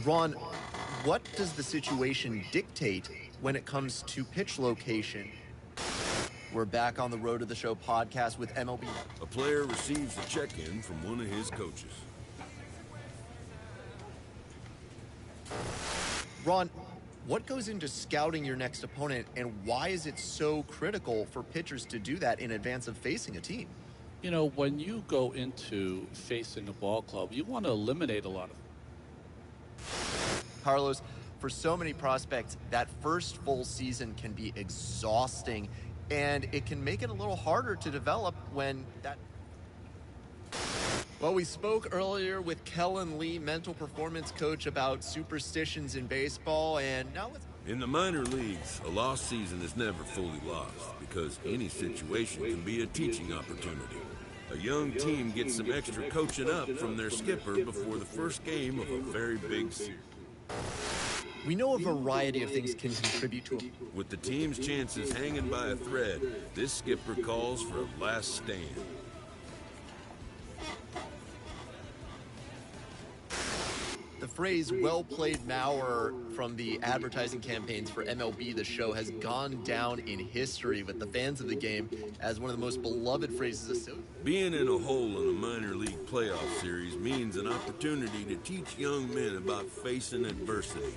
Ron, what does the situation dictate when it comes to pitch location? We're back on the Road to the Show podcast with MLB. A player receives a check-in from one of his coaches. Ron, what goes into scouting your next opponent, and why is it so critical for pitchers to do that in advance of facing a team? You know, when you go into facing a ball club, you want to eliminate a lot of... Carlos, for so many prospects, that first full season can be exhausting, and it can make it a little harder to develop when that... Well, we spoke earlier with Kellen Lee, mental performance coach, about superstitions in baseball, and now let's... In the minor leagues, a lost season is never fully lost because any situation can be a teaching opportunity. A young team gets some extra coaching up from their skipper before the first game of a very big series. We know a variety of things can contribute to a... With the team's chances hanging by a thread, this skipper calls for a last stand. The phrase "well played, Mauer" from the advertising campaigns for MLB The Show has gone down in history with the fans of the game as one of the most beloved phrases associated. Being in a hole in a minor league playoff series means an opportunity to teach young men about facing adversity.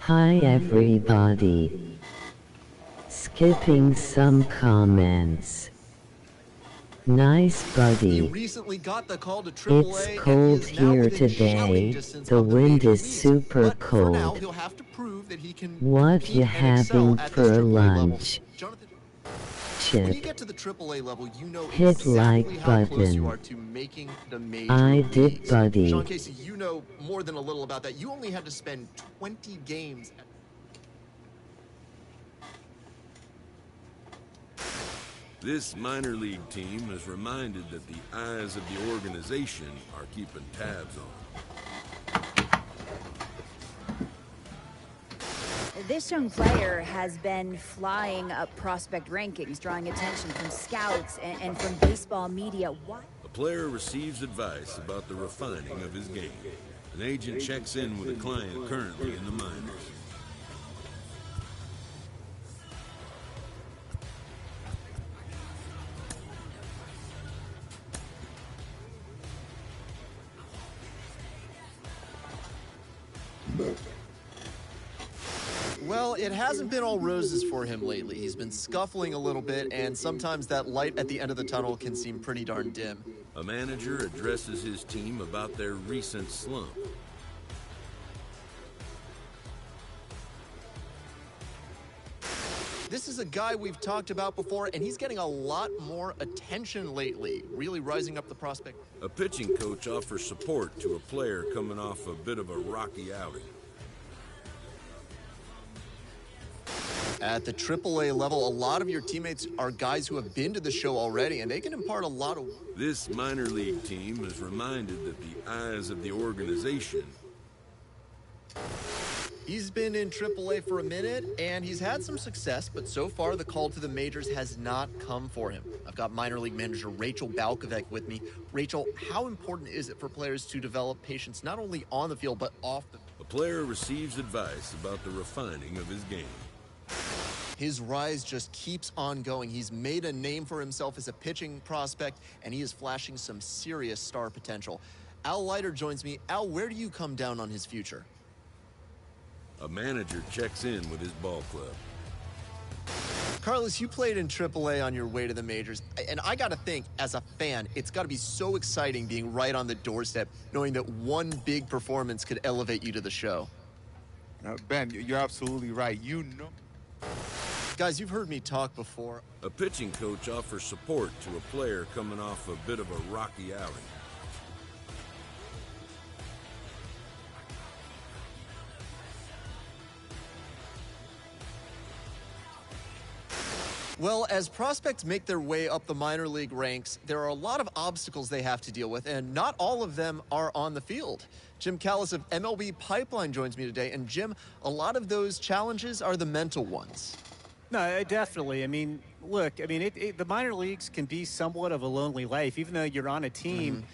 Hi everybody. Skipping some comments. Nice buddy. Recently got the call to AAA, it's cold here today. The wind is super cold. Now, he'll have to prove that he can what you having for lunch? Chip. When you get to the AAA level, you know hit exactly like how close you are button. to making the major I leagues. did, buddy. Sean Casey, you know more than a little about that. You only had to spend 20 games. This minor league team is reminded that the eyes of the organization are keeping tabs on. This young player has been flying up prospect rankings, drawing attention from scouts and from baseball media. What? A player receives advice about the refining of his game. An agent checks in with a client currently in the minors. Well, it hasn't been all roses for him lately. He's been scuffling a little bit, and sometimes that light at the end of the tunnel can seem pretty darn dim. A manager addresses his team about their recent slump. This is a guy we've talked about before, and he's getting a lot more attention lately, really rising up the prospect. A pitching coach offers support to a player coming off a bit of a rocky outing. At the AAA level, a lot of your teammates are guys who have been to the show already, and they can impart a lot of... This minor league team is reminded that the eyes of the organization... He's been in AAA for a minute, and he's had some success, but so far the call to the majors has not come for him. I've got minor league manager Rachel Balkovec with me. Rachel, how important is it for players to develop patience not only on the field, but off the... A player receives advice about the refining of his game. His rise just keeps on going. He's made a name for himself as a pitching prospect, and he is flashing some serious star potential. Al Leiter joins me. Al, where do you come down on his future? A manager checks in with his ball club. Carlos, you played in AAA on your way to the majors, and I got to think, as a fan, it's got to be so exciting being right on the doorstep, knowing that one big performance could elevate you to the show. Ben, you're absolutely right. You know... Guys, you've heard me talk before. A pitching coach offers support to a player coming off a bit of a rocky outing. Well, as prospects make their way up the minor league ranks, there are a lot of obstacles they have to deal with, and not all of them are on the field. Jim Callis of MLB Pipeline joins me today, and Jim, a lot of those challenges are the mental ones. No, definitely. I mean, look, the minor leagues can be somewhat of a lonely life. Even though you're on a team,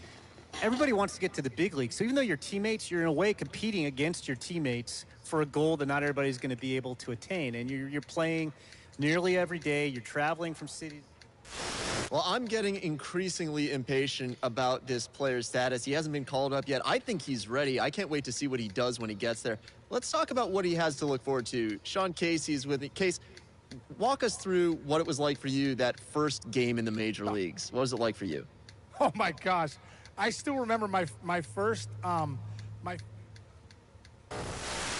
everybody wants to get to the big league. So even though you're teammates, you're in a way competing against your teammates for a goal that not everybody's going to be able to attain. And you're playing nearly every day. You're traveling from city. Well, I'm getting increasingly impatient about this player's status. He hasn't been called up yet. I think he's ready. I can't wait to see what he does when he gets there. Let's talk about what he has to look forward to. Sean Casey is with me. Case, walk us through what it was like for you that first game in the major leagues. What was it like for you? Oh my gosh, I still remember my first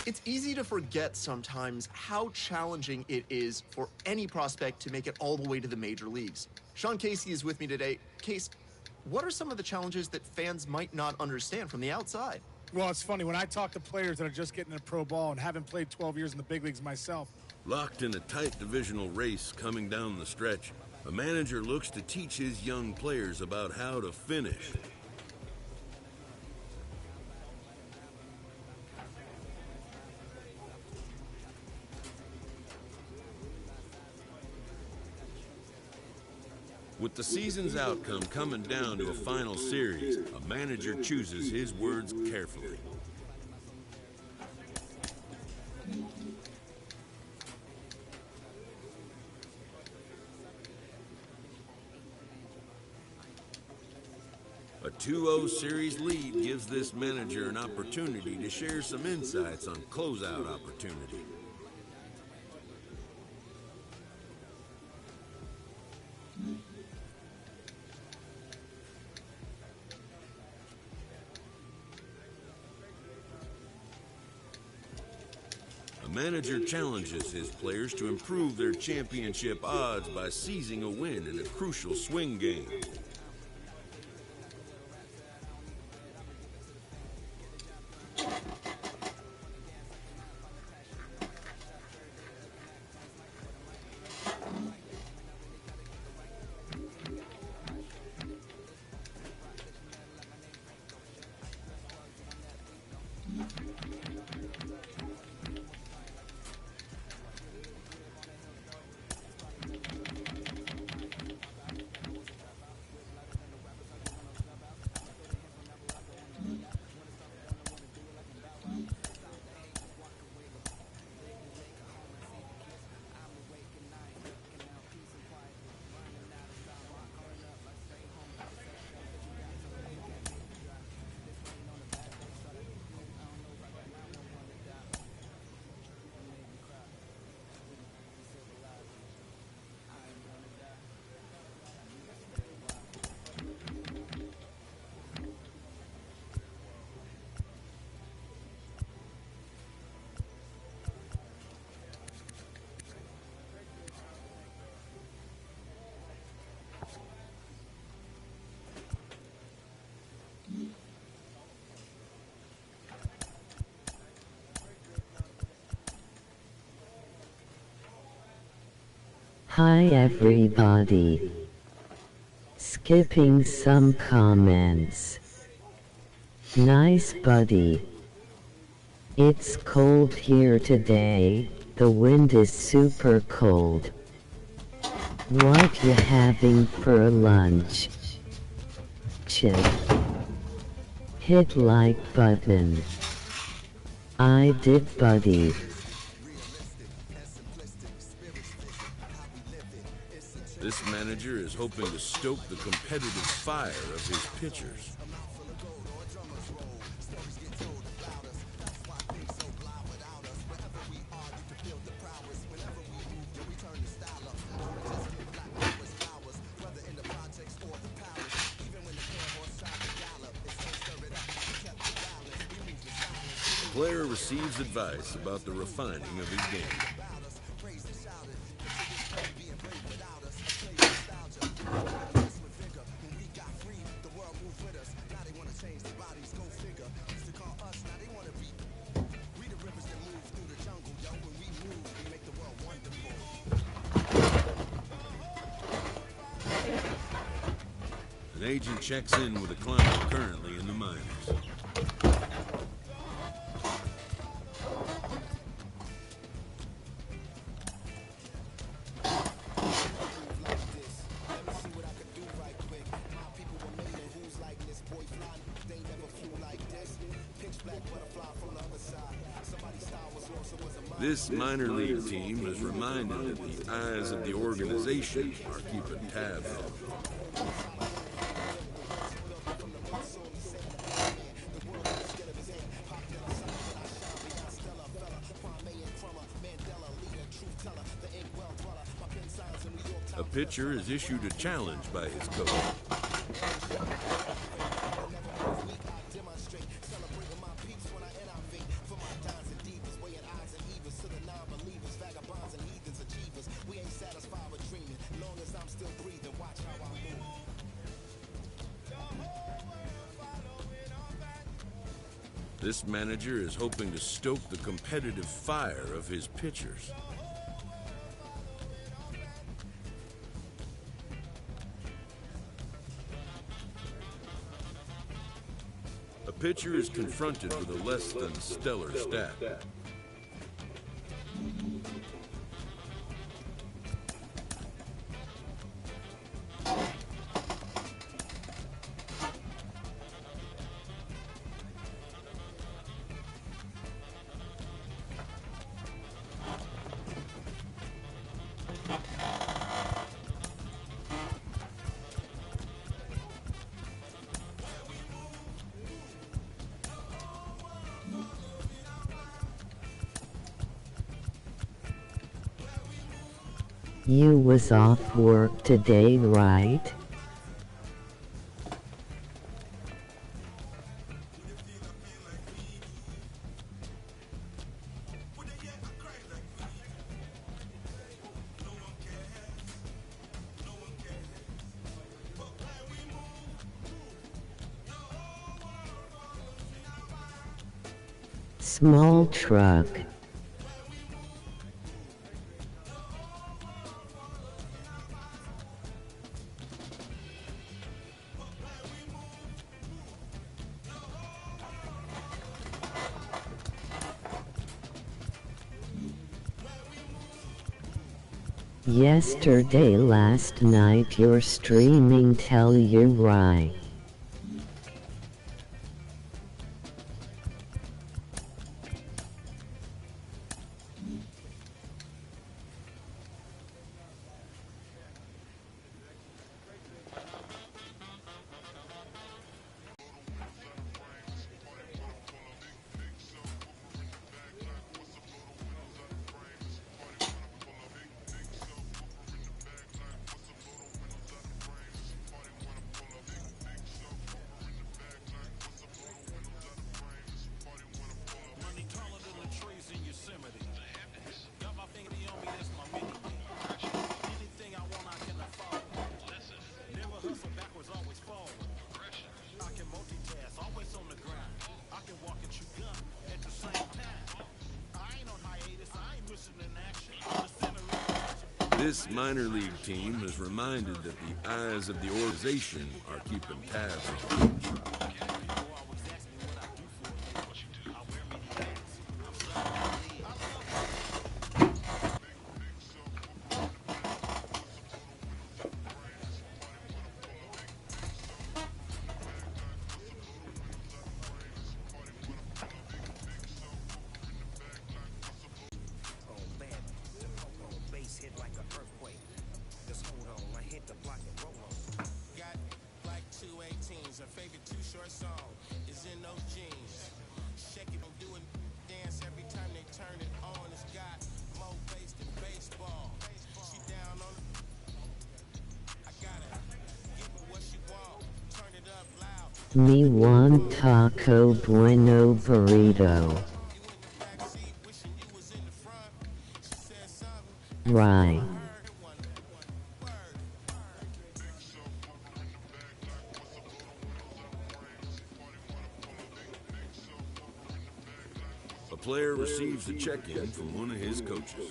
It's easy to forget sometimes how challenging it is for any prospect to make it all the way to the major leagues. Sean Casey is with me today. Case, what are some of the challenges that fans might not understand from the outside? Well, it's funny when I talk to players that are just getting into pro ball and haven't played 12 years in the big leagues myself. Locked in a tight divisional race coming down the stretch, a manager looks to teach his young players about how to finish. With the season's outcome coming down to a final series, a manager chooses his words carefully. A 2-0 series lead gives this manager an opportunity to share some insights on closeout opportunity. A manager challenges his players to improve their championship odds by seizing a win in a crucial swing game. Hi everybody. Skipping some comments. Nice buddy. It's cold here today, the wind is super cold. What you having for lunch? Chip. Hit like button. I did buddy. This manager is hoping to stoke the competitive fire of his pitchers. The player receives advice about the refining of his game. An agent checks in with a client currently in the minors. This minor league team is reminded that the eyes of the organization are keeping tabs on them. A pitcher is issued a challenge by his coach. This manager is hoping to stoke the competitive fire of his pitchers. A pitcher is confronted with a less than stellar stat. You was off work today, right? Small truck. Yesterday last night your streaming tell you right. This minor league team is reminded that the eyes of the organization are keeping tabs on them. Me want taco bueno burrito. Right. A player receives a check-in from one of his coaches.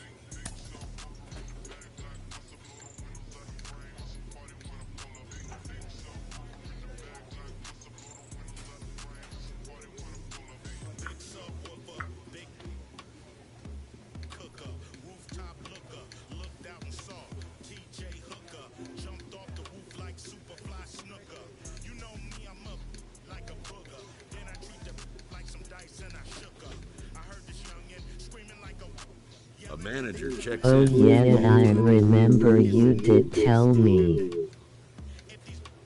A manager checks Oh in. yeah, I remember you did tell me.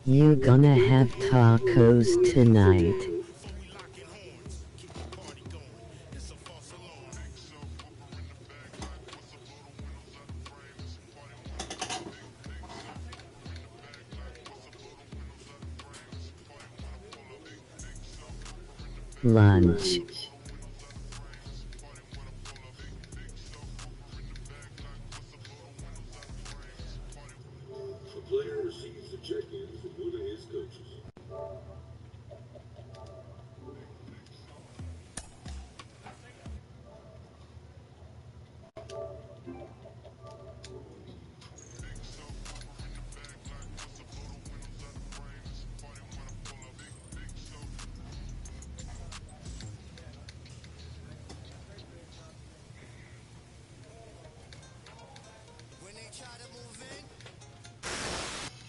You gonna have tacos tonight. Lunch. A player receives a check-in from one of his coaches.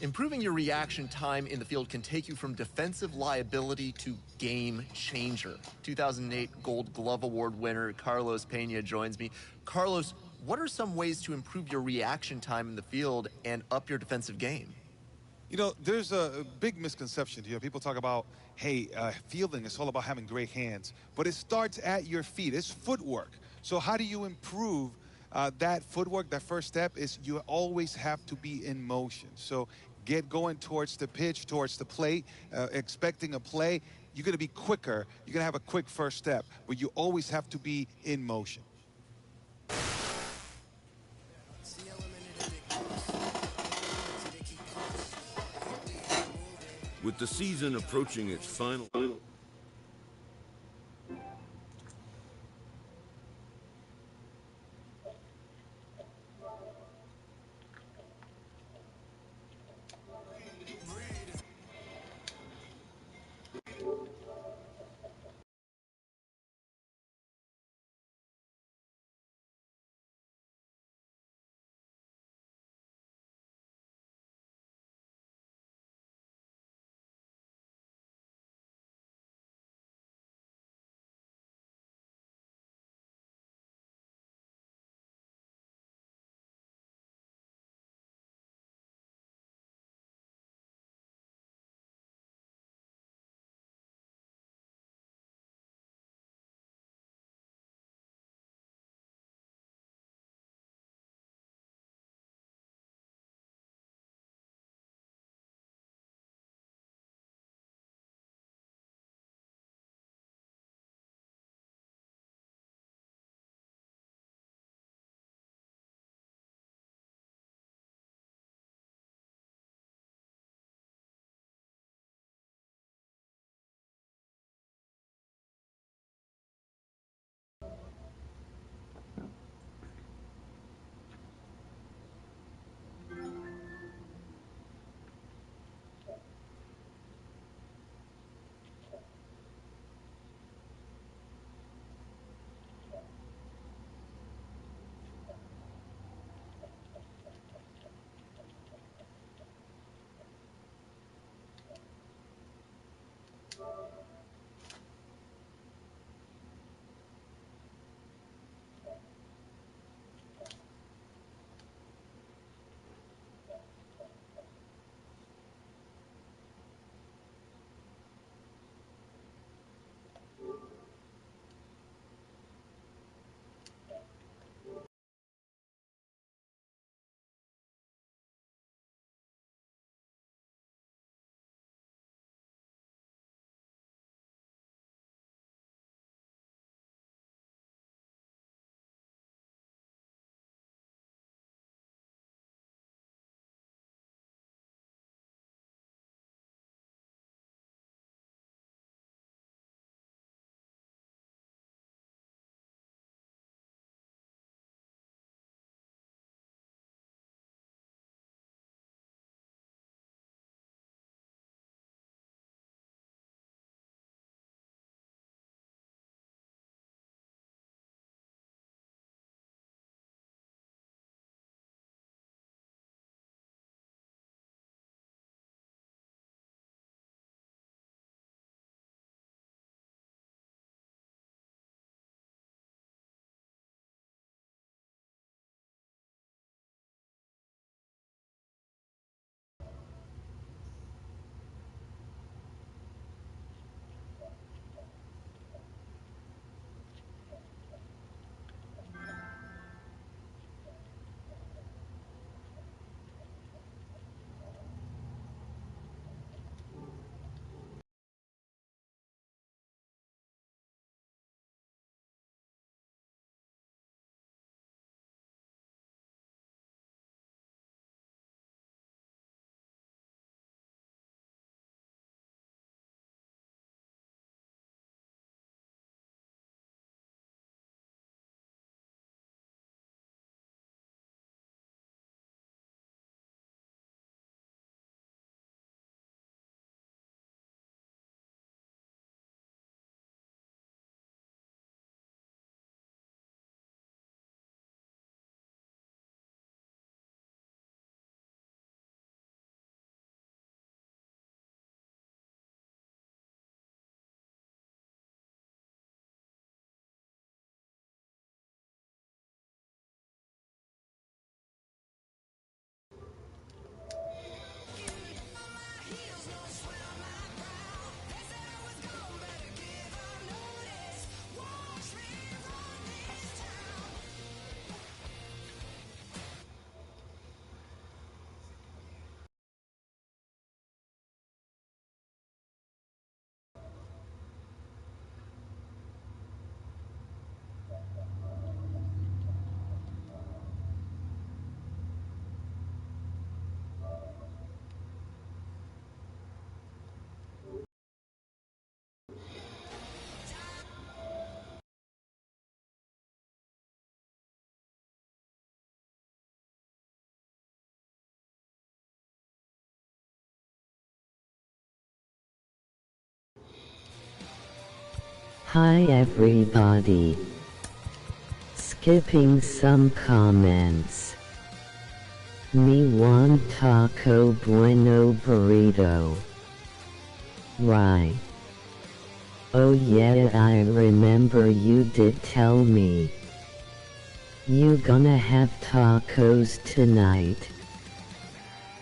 Improving your reaction time in the field can take you from defensive liability to game changer. 2008 Gold Glove Award winner Carlos Pena joins me. Carlos, what are some ways to improve your reaction time in the field and up your defensive game? You know, there's a big misconception here. People talk about, hey, fielding is all about having great hands, but it starts at your feet. It's footwork. So how do you improve that footwork? That first step is you always have to be in motion. So get going towards the pitch, towards the plate, expecting a play. You're going to be quicker. You're going to have a quick first step, but you always have to be in motion. With the season approaching its final... Hi everybody. Skipping some comments. Me one taco bueno burrito. Right. Oh yeah, I remember you did tell me. You gonna have tacos tonight.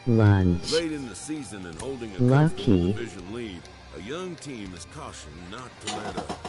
Lunch. Late in the season and holding a Lucky. division lead, a young team is cautioned not to let up.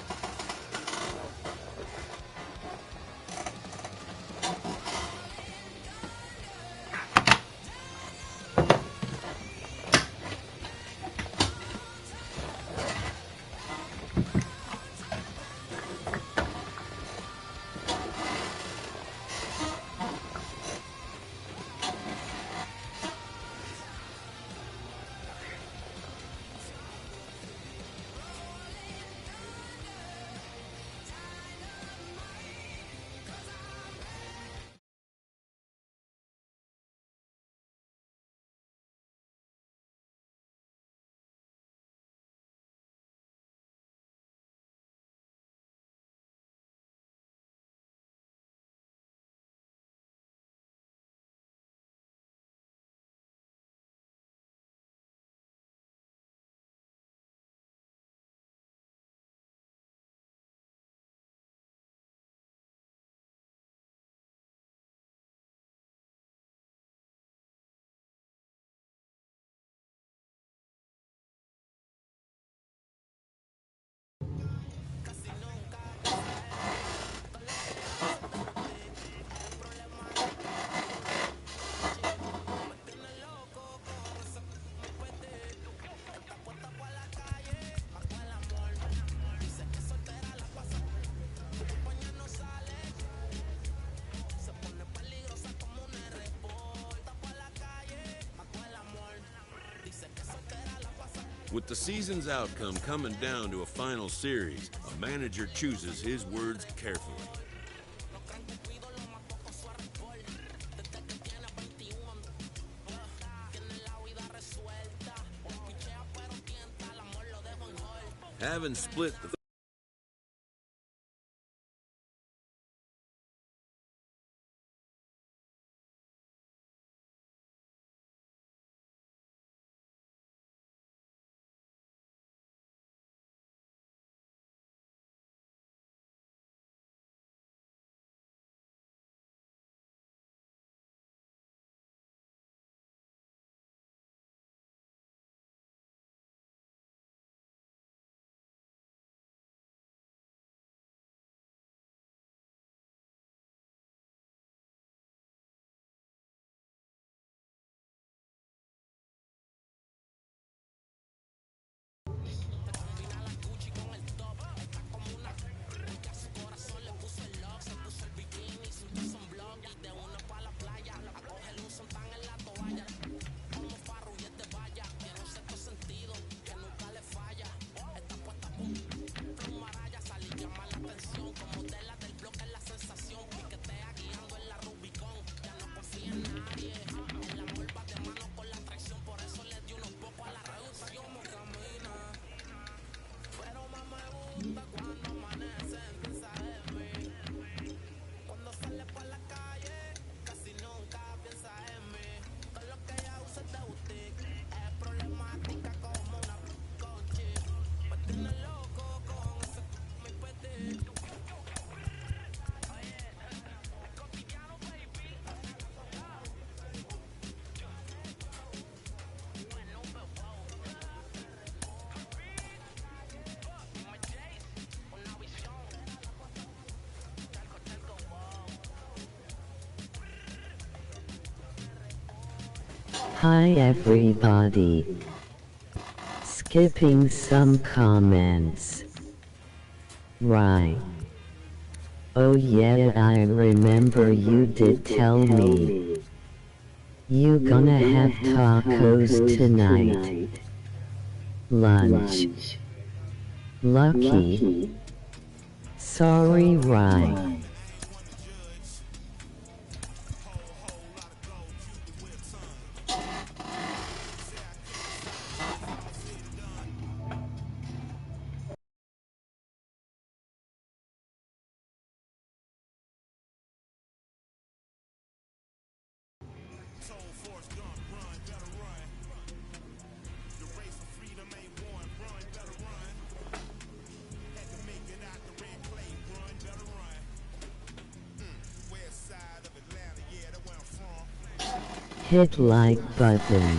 With the season's outcome coming down to a final series, a manager chooses his words carefully. Having split the Hi everybody. Skipping some comments. Right. Oh yeah, I remember you did tell me. You gonna have tacos tonight. Lunch. Lucky. Sorry, right. Hit like button.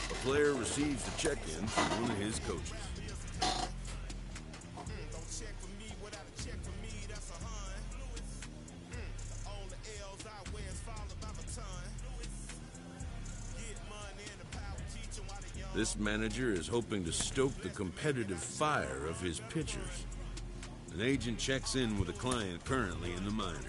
A player receives a check-in from one of his coaches. This manager is hoping to stoke the competitive fire of his pitchers. An agent checks in with a client currently in the minors.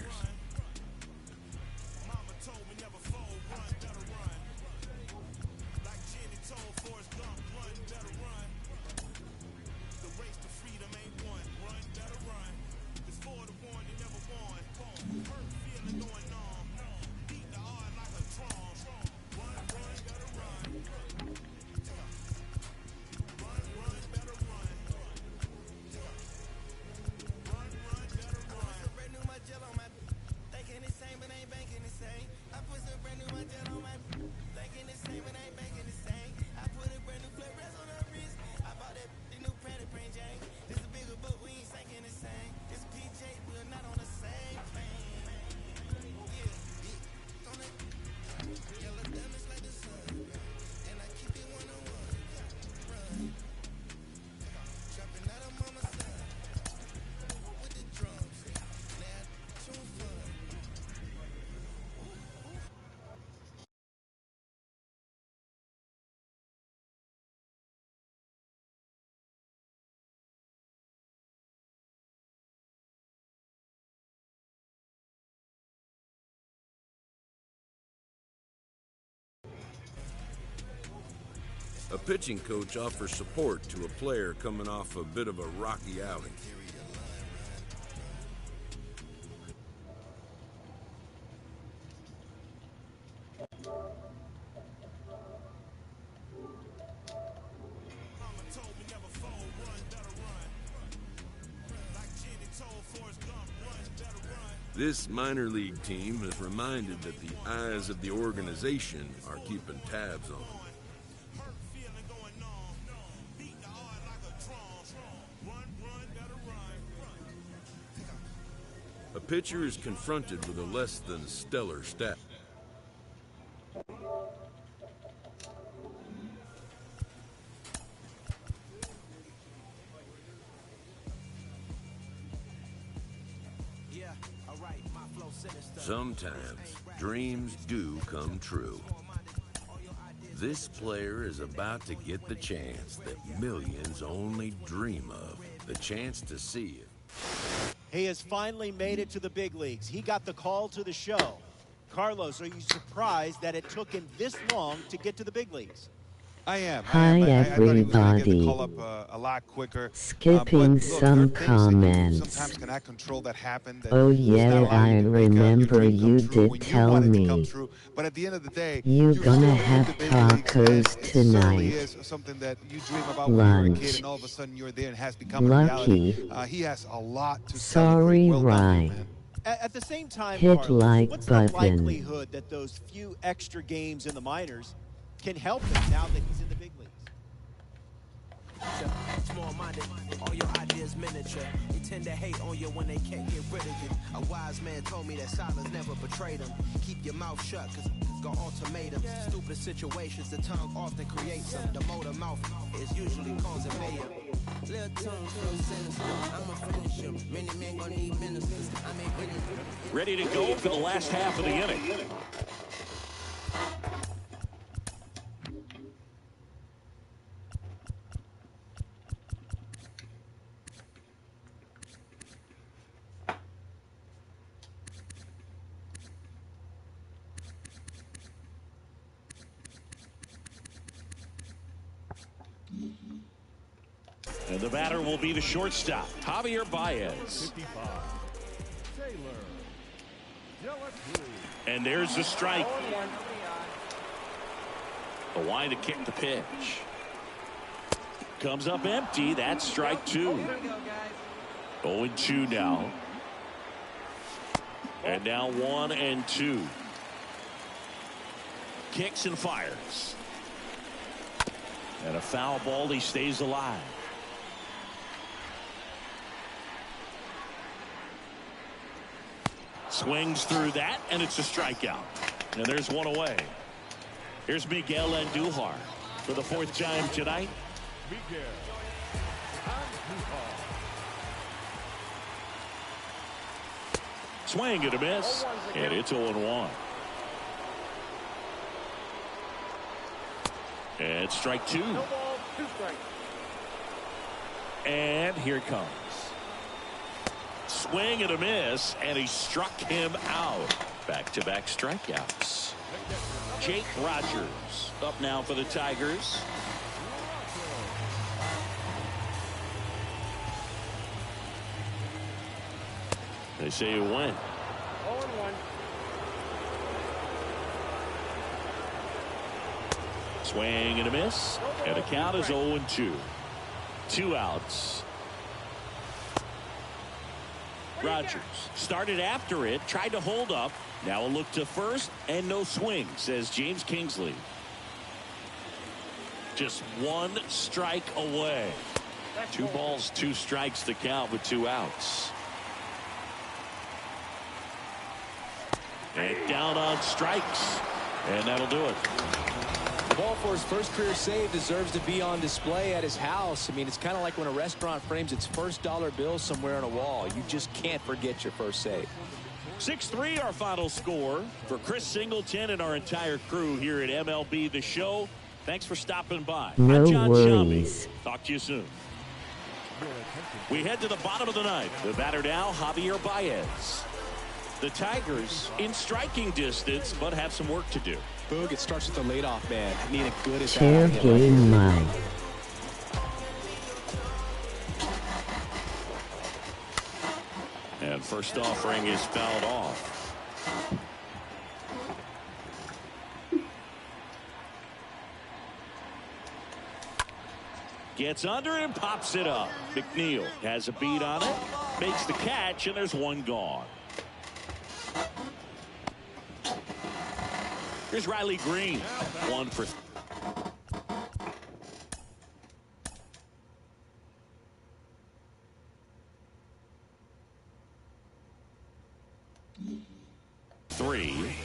A pitching coach offers support to a player coming off a bit of a rocky outing. This minor league team is reminded that the eyes of the organization are keeping tabs on them. A pitcher is confronted with a less than stellar stat. Sometimes dreams do come true. This player is about to get the chance that millions only dream of, the chance to see it. He has finally made it to the big leagues. He got the call to the show. Carlos, are you surprised that it took him this long to get to the big leagues? I am. Hi, everybody. A lot quicker. Skipping some comments. Sometimes cannot control that happen. Oh yeah, I remember you did tell me. But at the end of the day, you gonna have tacos tonight. Something that you dream about when you were a kid, and all of a sudden you're there and has become a reality. He has a lot to Sorry, right. At the same time, hit Carlos, like what's button. the likelihood that those few extra games in the minors can help him now that he's in the big leagues? Small-minded, all your ideas miniature. They tend to hate on you when they can't get rid of you. A wise man told me that silence never betrayed him. Keep your mouth shut, cause it's got ultimatums. Stupid situations, the tongue often creates them. The motor mouth is usually causing mayhem. Little tongue feels sinister. I'ma finish him. Many men gonna need ministers. Ready to go for the last half of the inning. And the batter will be the shortstop, Javier Baez. And there's the strike. The line to kick the pitch. Comes up empty. That's strike two. 0-2 now. And now 1-2. Kicks and fires. And a foul ball. He stays alive. Swings through that, and it's a strikeout. And there's one away. Here's Miguel Andujar for the 4th time tonight. Swing and a miss, and it's 0-1. And strike 2. And here it comes. Swing and a miss, and he struck him out. Back-to-back strikeouts. Jake Rogers up now for the Tigers. They say you win. 0-1. Swing and a miss, and the count is 0-2. 2 outs. Rogers started after it, tried to hold up. Now a look to first, and no swing, says James Kingsley. Just 1 strike away. 2 balls, 2 strikes to count with 2 outs. And down on strikes, and that'll do it. The ball for his first career save deserves to be on display at his house. I mean, it's kind of like when a restaurant frames its first dollar bill somewhere on a wall. You just can't forget your first save. 6-3 our final score. For Chris Singleton and our entire crew here at MLB The Show, thanks for stopping by. No I'm John worries. Shambi. Talk to you soon. We head to the bottom of the 9th. The batter now, Javier Baez. The Tigers in striking distance, but have some work to do. Boog, it starts with the leadoff man. Need a good as Chair game Mike. And first offering is fouled off. Gets under it and pops it up. McNeil has a beat on it, makes the catch, and there's 1 gone. Here's Riley Green. 1 for 3.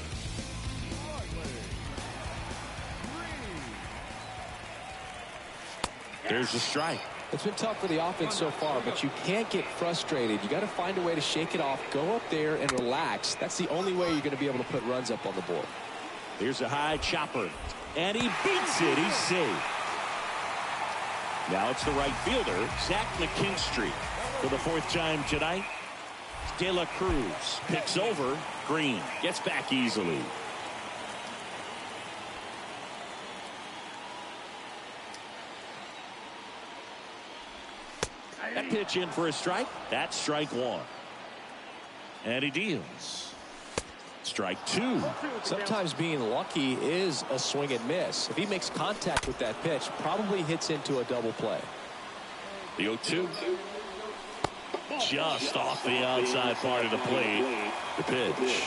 There's a strike. It's been tough for the offense so far, but you can't get frustrated. You got to find a way to shake it off, go up there and relax. That's the only way you're going to be able to put runs up on the board. Here's a high chopper, and he beats it. He's safe. Now it's the right fielder, Zach McKinstry, for the 4th time tonight. De La Cruz picks over. Green gets back easily. That pitch in for a strike. That's strike 1. And he deals. Strike 2. Sometimes being lucky is a swing and miss. If he makes contact with that pitch, probably hits into a double play. The 0-2. Just off the outside part of the plate. The pitch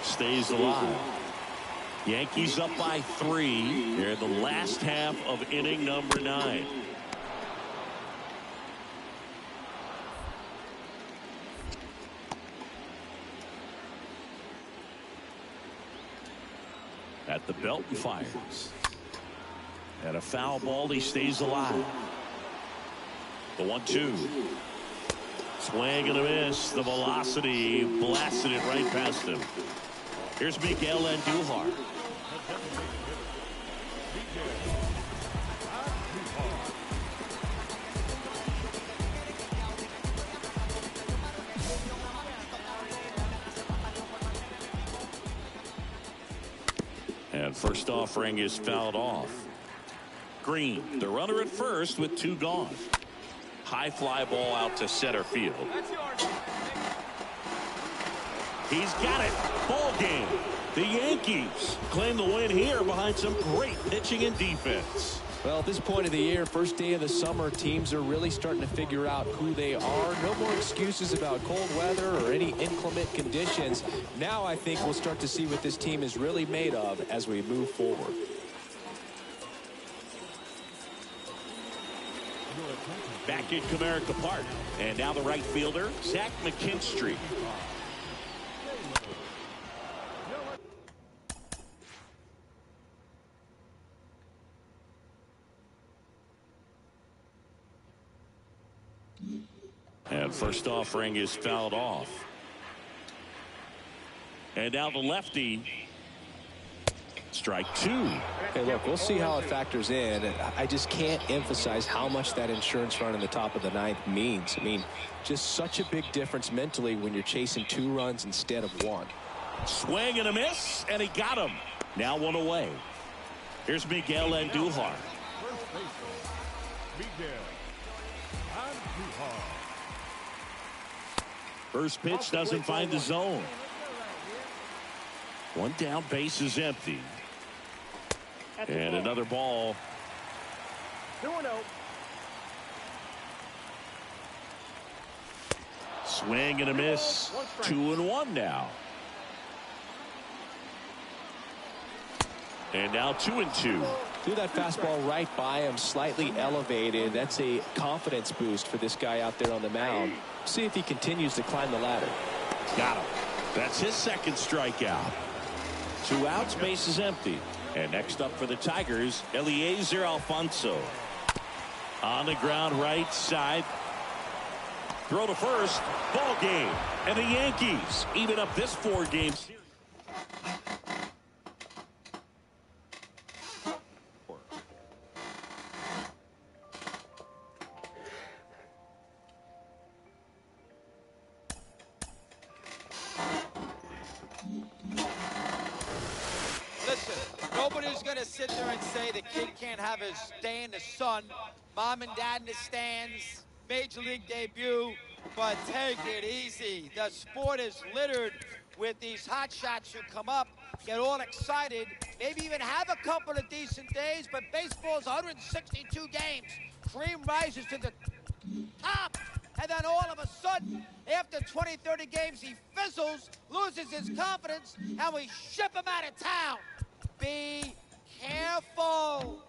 stays alive. Yankees up by 3. They're in the last half of inning number 9. At the belt and fires. And a foul ball. He stays alive. The 1-2. Swing and a miss. The velocity blasted it right past him. Here's Miguel Andujar. And first offering is fouled off. Green, the runner at first with 2 gone. High fly ball out to center field. He's got it. Ball game. The Yankees claim the win here behind some great pitching and defense. Well, at this point of the year, first day of the summer, teams are really starting to figure out who they are. No more excuses about cold weather or any inclement conditions. Now I think we'll start to see what this team is really made of as we move forward. Back in Comerica Park. And now the right fielder, Zach McKinstry. And first offering is fouled off. And now the lefty. Strike two. Hey, look, we'll see how it factors in. I just can't emphasize how much that insurance run in the top of the ninth means. I mean, just such a big difference mentally when you're chasing 2 runs instead of 1. Swing and a miss, and he got him. Now 1 away. Here's Miguel Andujar. First pitch doesn't find the zone. 1 down, base is empty. And another ball. 2-0. Swing and a miss. 2-1 now. And now 2-2. Threw that fastball right by him, slightly elevated. That's a confidence boost for this guy out there on the mound. See if he continues to climb the ladder. Got him. That's his second strikeout. 2 outs, base is empty. And next up for the Tigers, Eliezer Alfonso. On the ground right side. Throw to first. Ball game. And the Yankees even up this 4-game series. Nobody's going to sit there and say the kid can't have his day in the sun. Mom and dad in the stands, major league debut, but take it easy. The sport is littered with these hot shots who come up, get all excited, maybe even have a couple of decent days, but baseball's 162 games. Cream rises to the top, and then all of a sudden, after 20, 30 games, he fizzles, loses his confidence, and we ship him out of town. Be careful.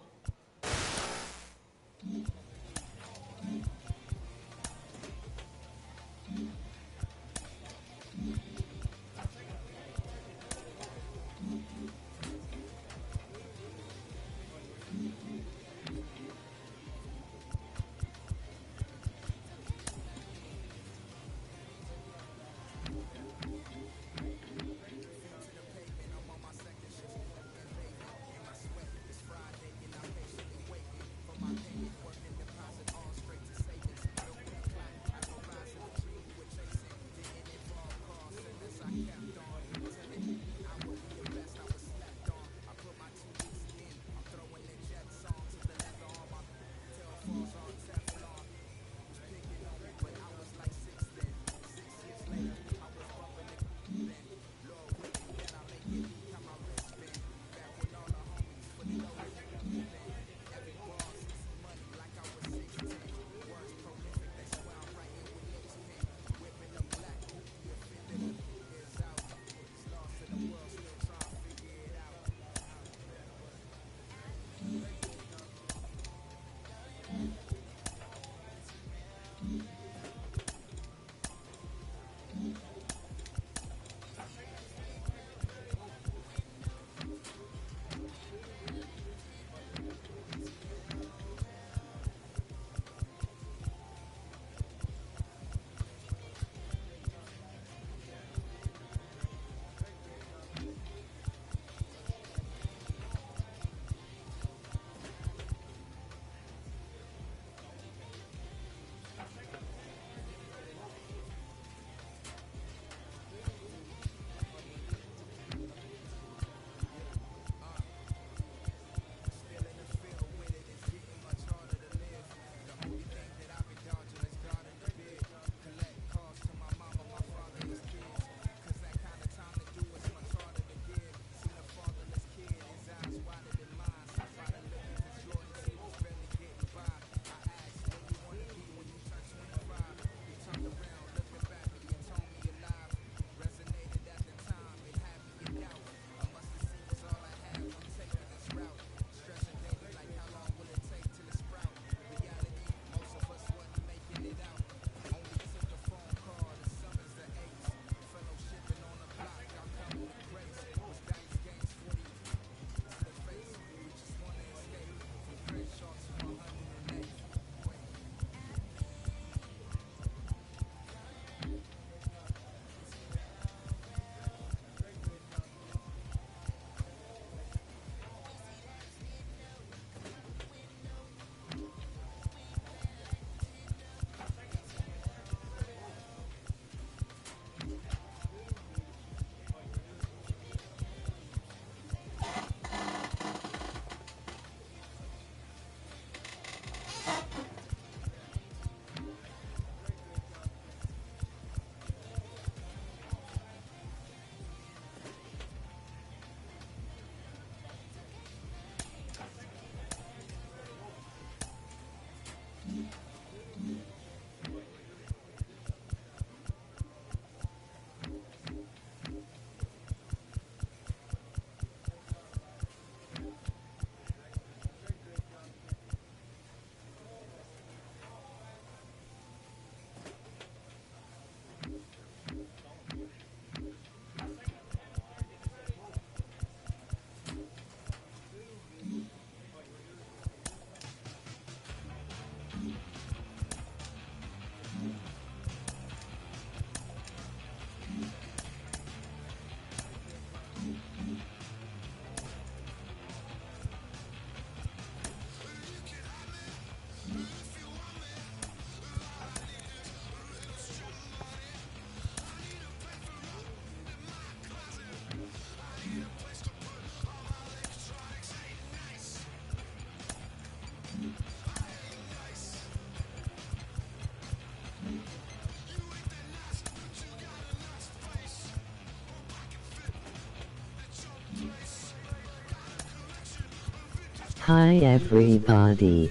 Hi everybody.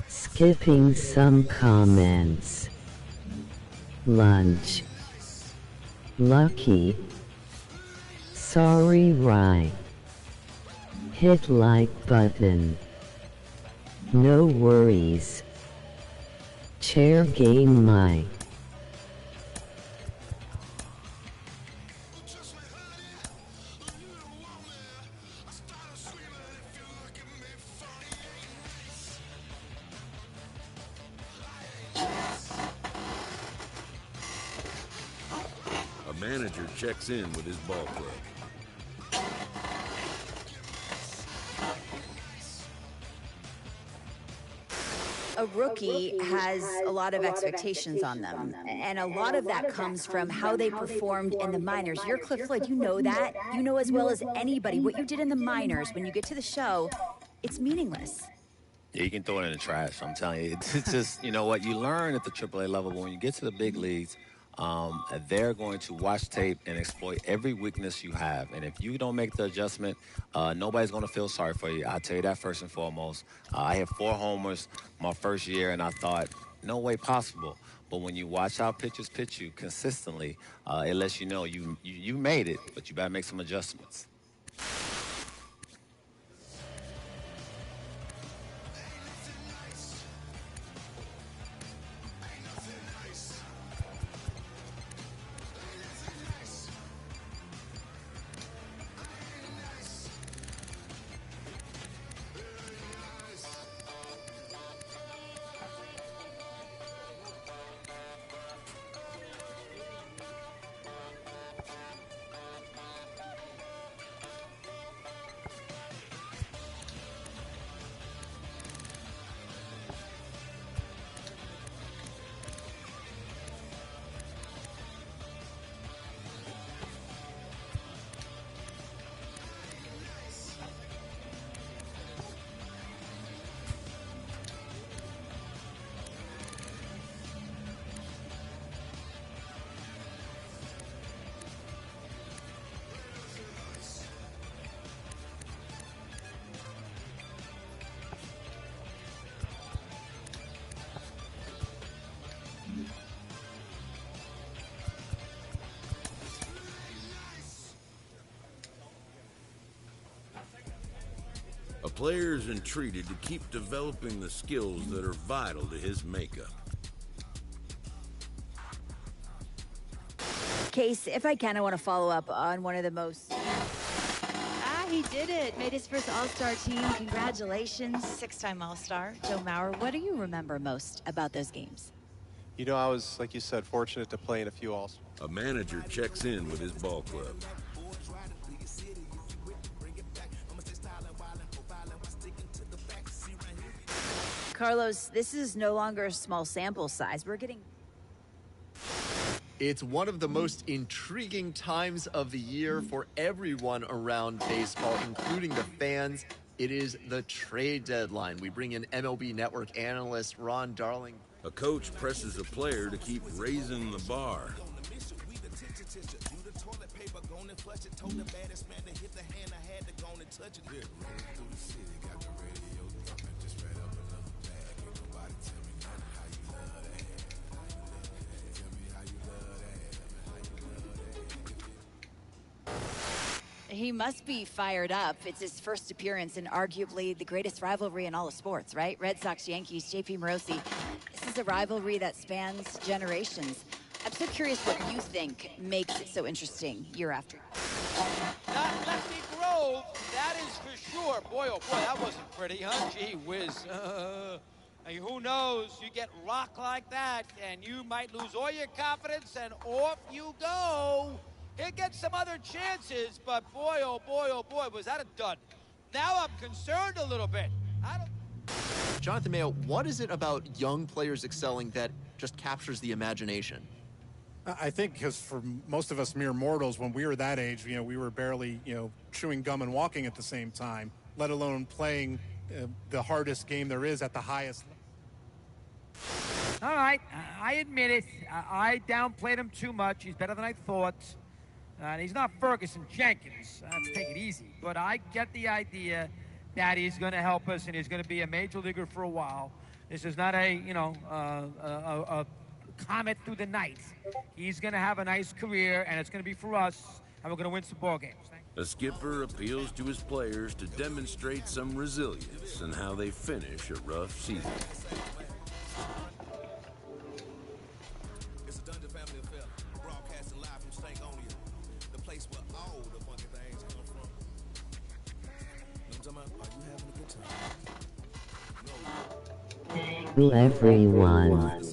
Skipping some comments. Lunch. Lucky. Sorry right. Hit like button. No worries. Chair game my. A manager checks in with his ball club. A rookie has a lot of expectations on them, and a lot of that comes from how they performed in the minors. You're Cliff Floyd, you know that. You know as well as anybody what you did in the minors. When you get to the show, it's meaningless. Yeah, you can throw it in the trash. I'm telling you, it's just, you know what, you learn at the AAA level, but when you get to the big leagues, they're going to watch tape and exploit every weakness you have. And if you don't make the adjustment, nobody's going to feel sorry for you. I'll tell you that first and foremost. I hit 4 homers my first year, and I thought, no way possible. But when you watch how pitchers pitch you consistently, it lets you know you made it, but you better make some adjustments. A player is entreated to keep developing the skills that are vital to his makeup. Case, if I can, I want to follow up on one of the most... He did it. Made his first All-Star team. Congratulations. 6-time All-Star. Joe Mauer, what do you remember most about those games? You know, I was, like you said, fortunate to play in a few All-Stars. A manager checks in with his ball club. Carlos, this is no longer a small sample size. We're getting... It's one of the most intriguing times of the year for everyone around baseball, including the fans. It is the trade deadline. We bring in MLB Network analyst Ron Darling. A coach presses a player to keep raising the bar. He must be fired up. It's his first appearance in arguably the greatest rivalry in all of sports, right? Red Sox, Yankees, JP Morosi. This is a rivalry that spans generations. I'm so curious what you think makes it so interesting year after. Not Lefty Grove, that is for sure. Boy, oh boy, that wasn't pretty, huh? Gee whiz. Who knows? You get rocked like that, and you might lose all your confidence, and off you go. He'll get some other chances, but boy, oh boy, was that a dud. Now I'm concerned a little bit. Jonathan Mayo, what is it about young players excelling that just captures the imagination? I think because for most of us mere mortals, when we were that age, we were barely, chewing gum and walking at the same time, let alone playing the hardest game there is at the highest level. All right, I admit it. I downplayed him too much. He's better than I thought. And he's not Ferguson Jenkins. Let's take it easy. But I get the idea. that he's going to help us and he's going to be a major leaguer for a while. This is not a, a comet through the night. He's going to have a nice career, and it's going to be for us, and we're going to win some ball games. A skipper appeals to his players to demonstrate some resilience in how they finish a rough season. Hello everyone.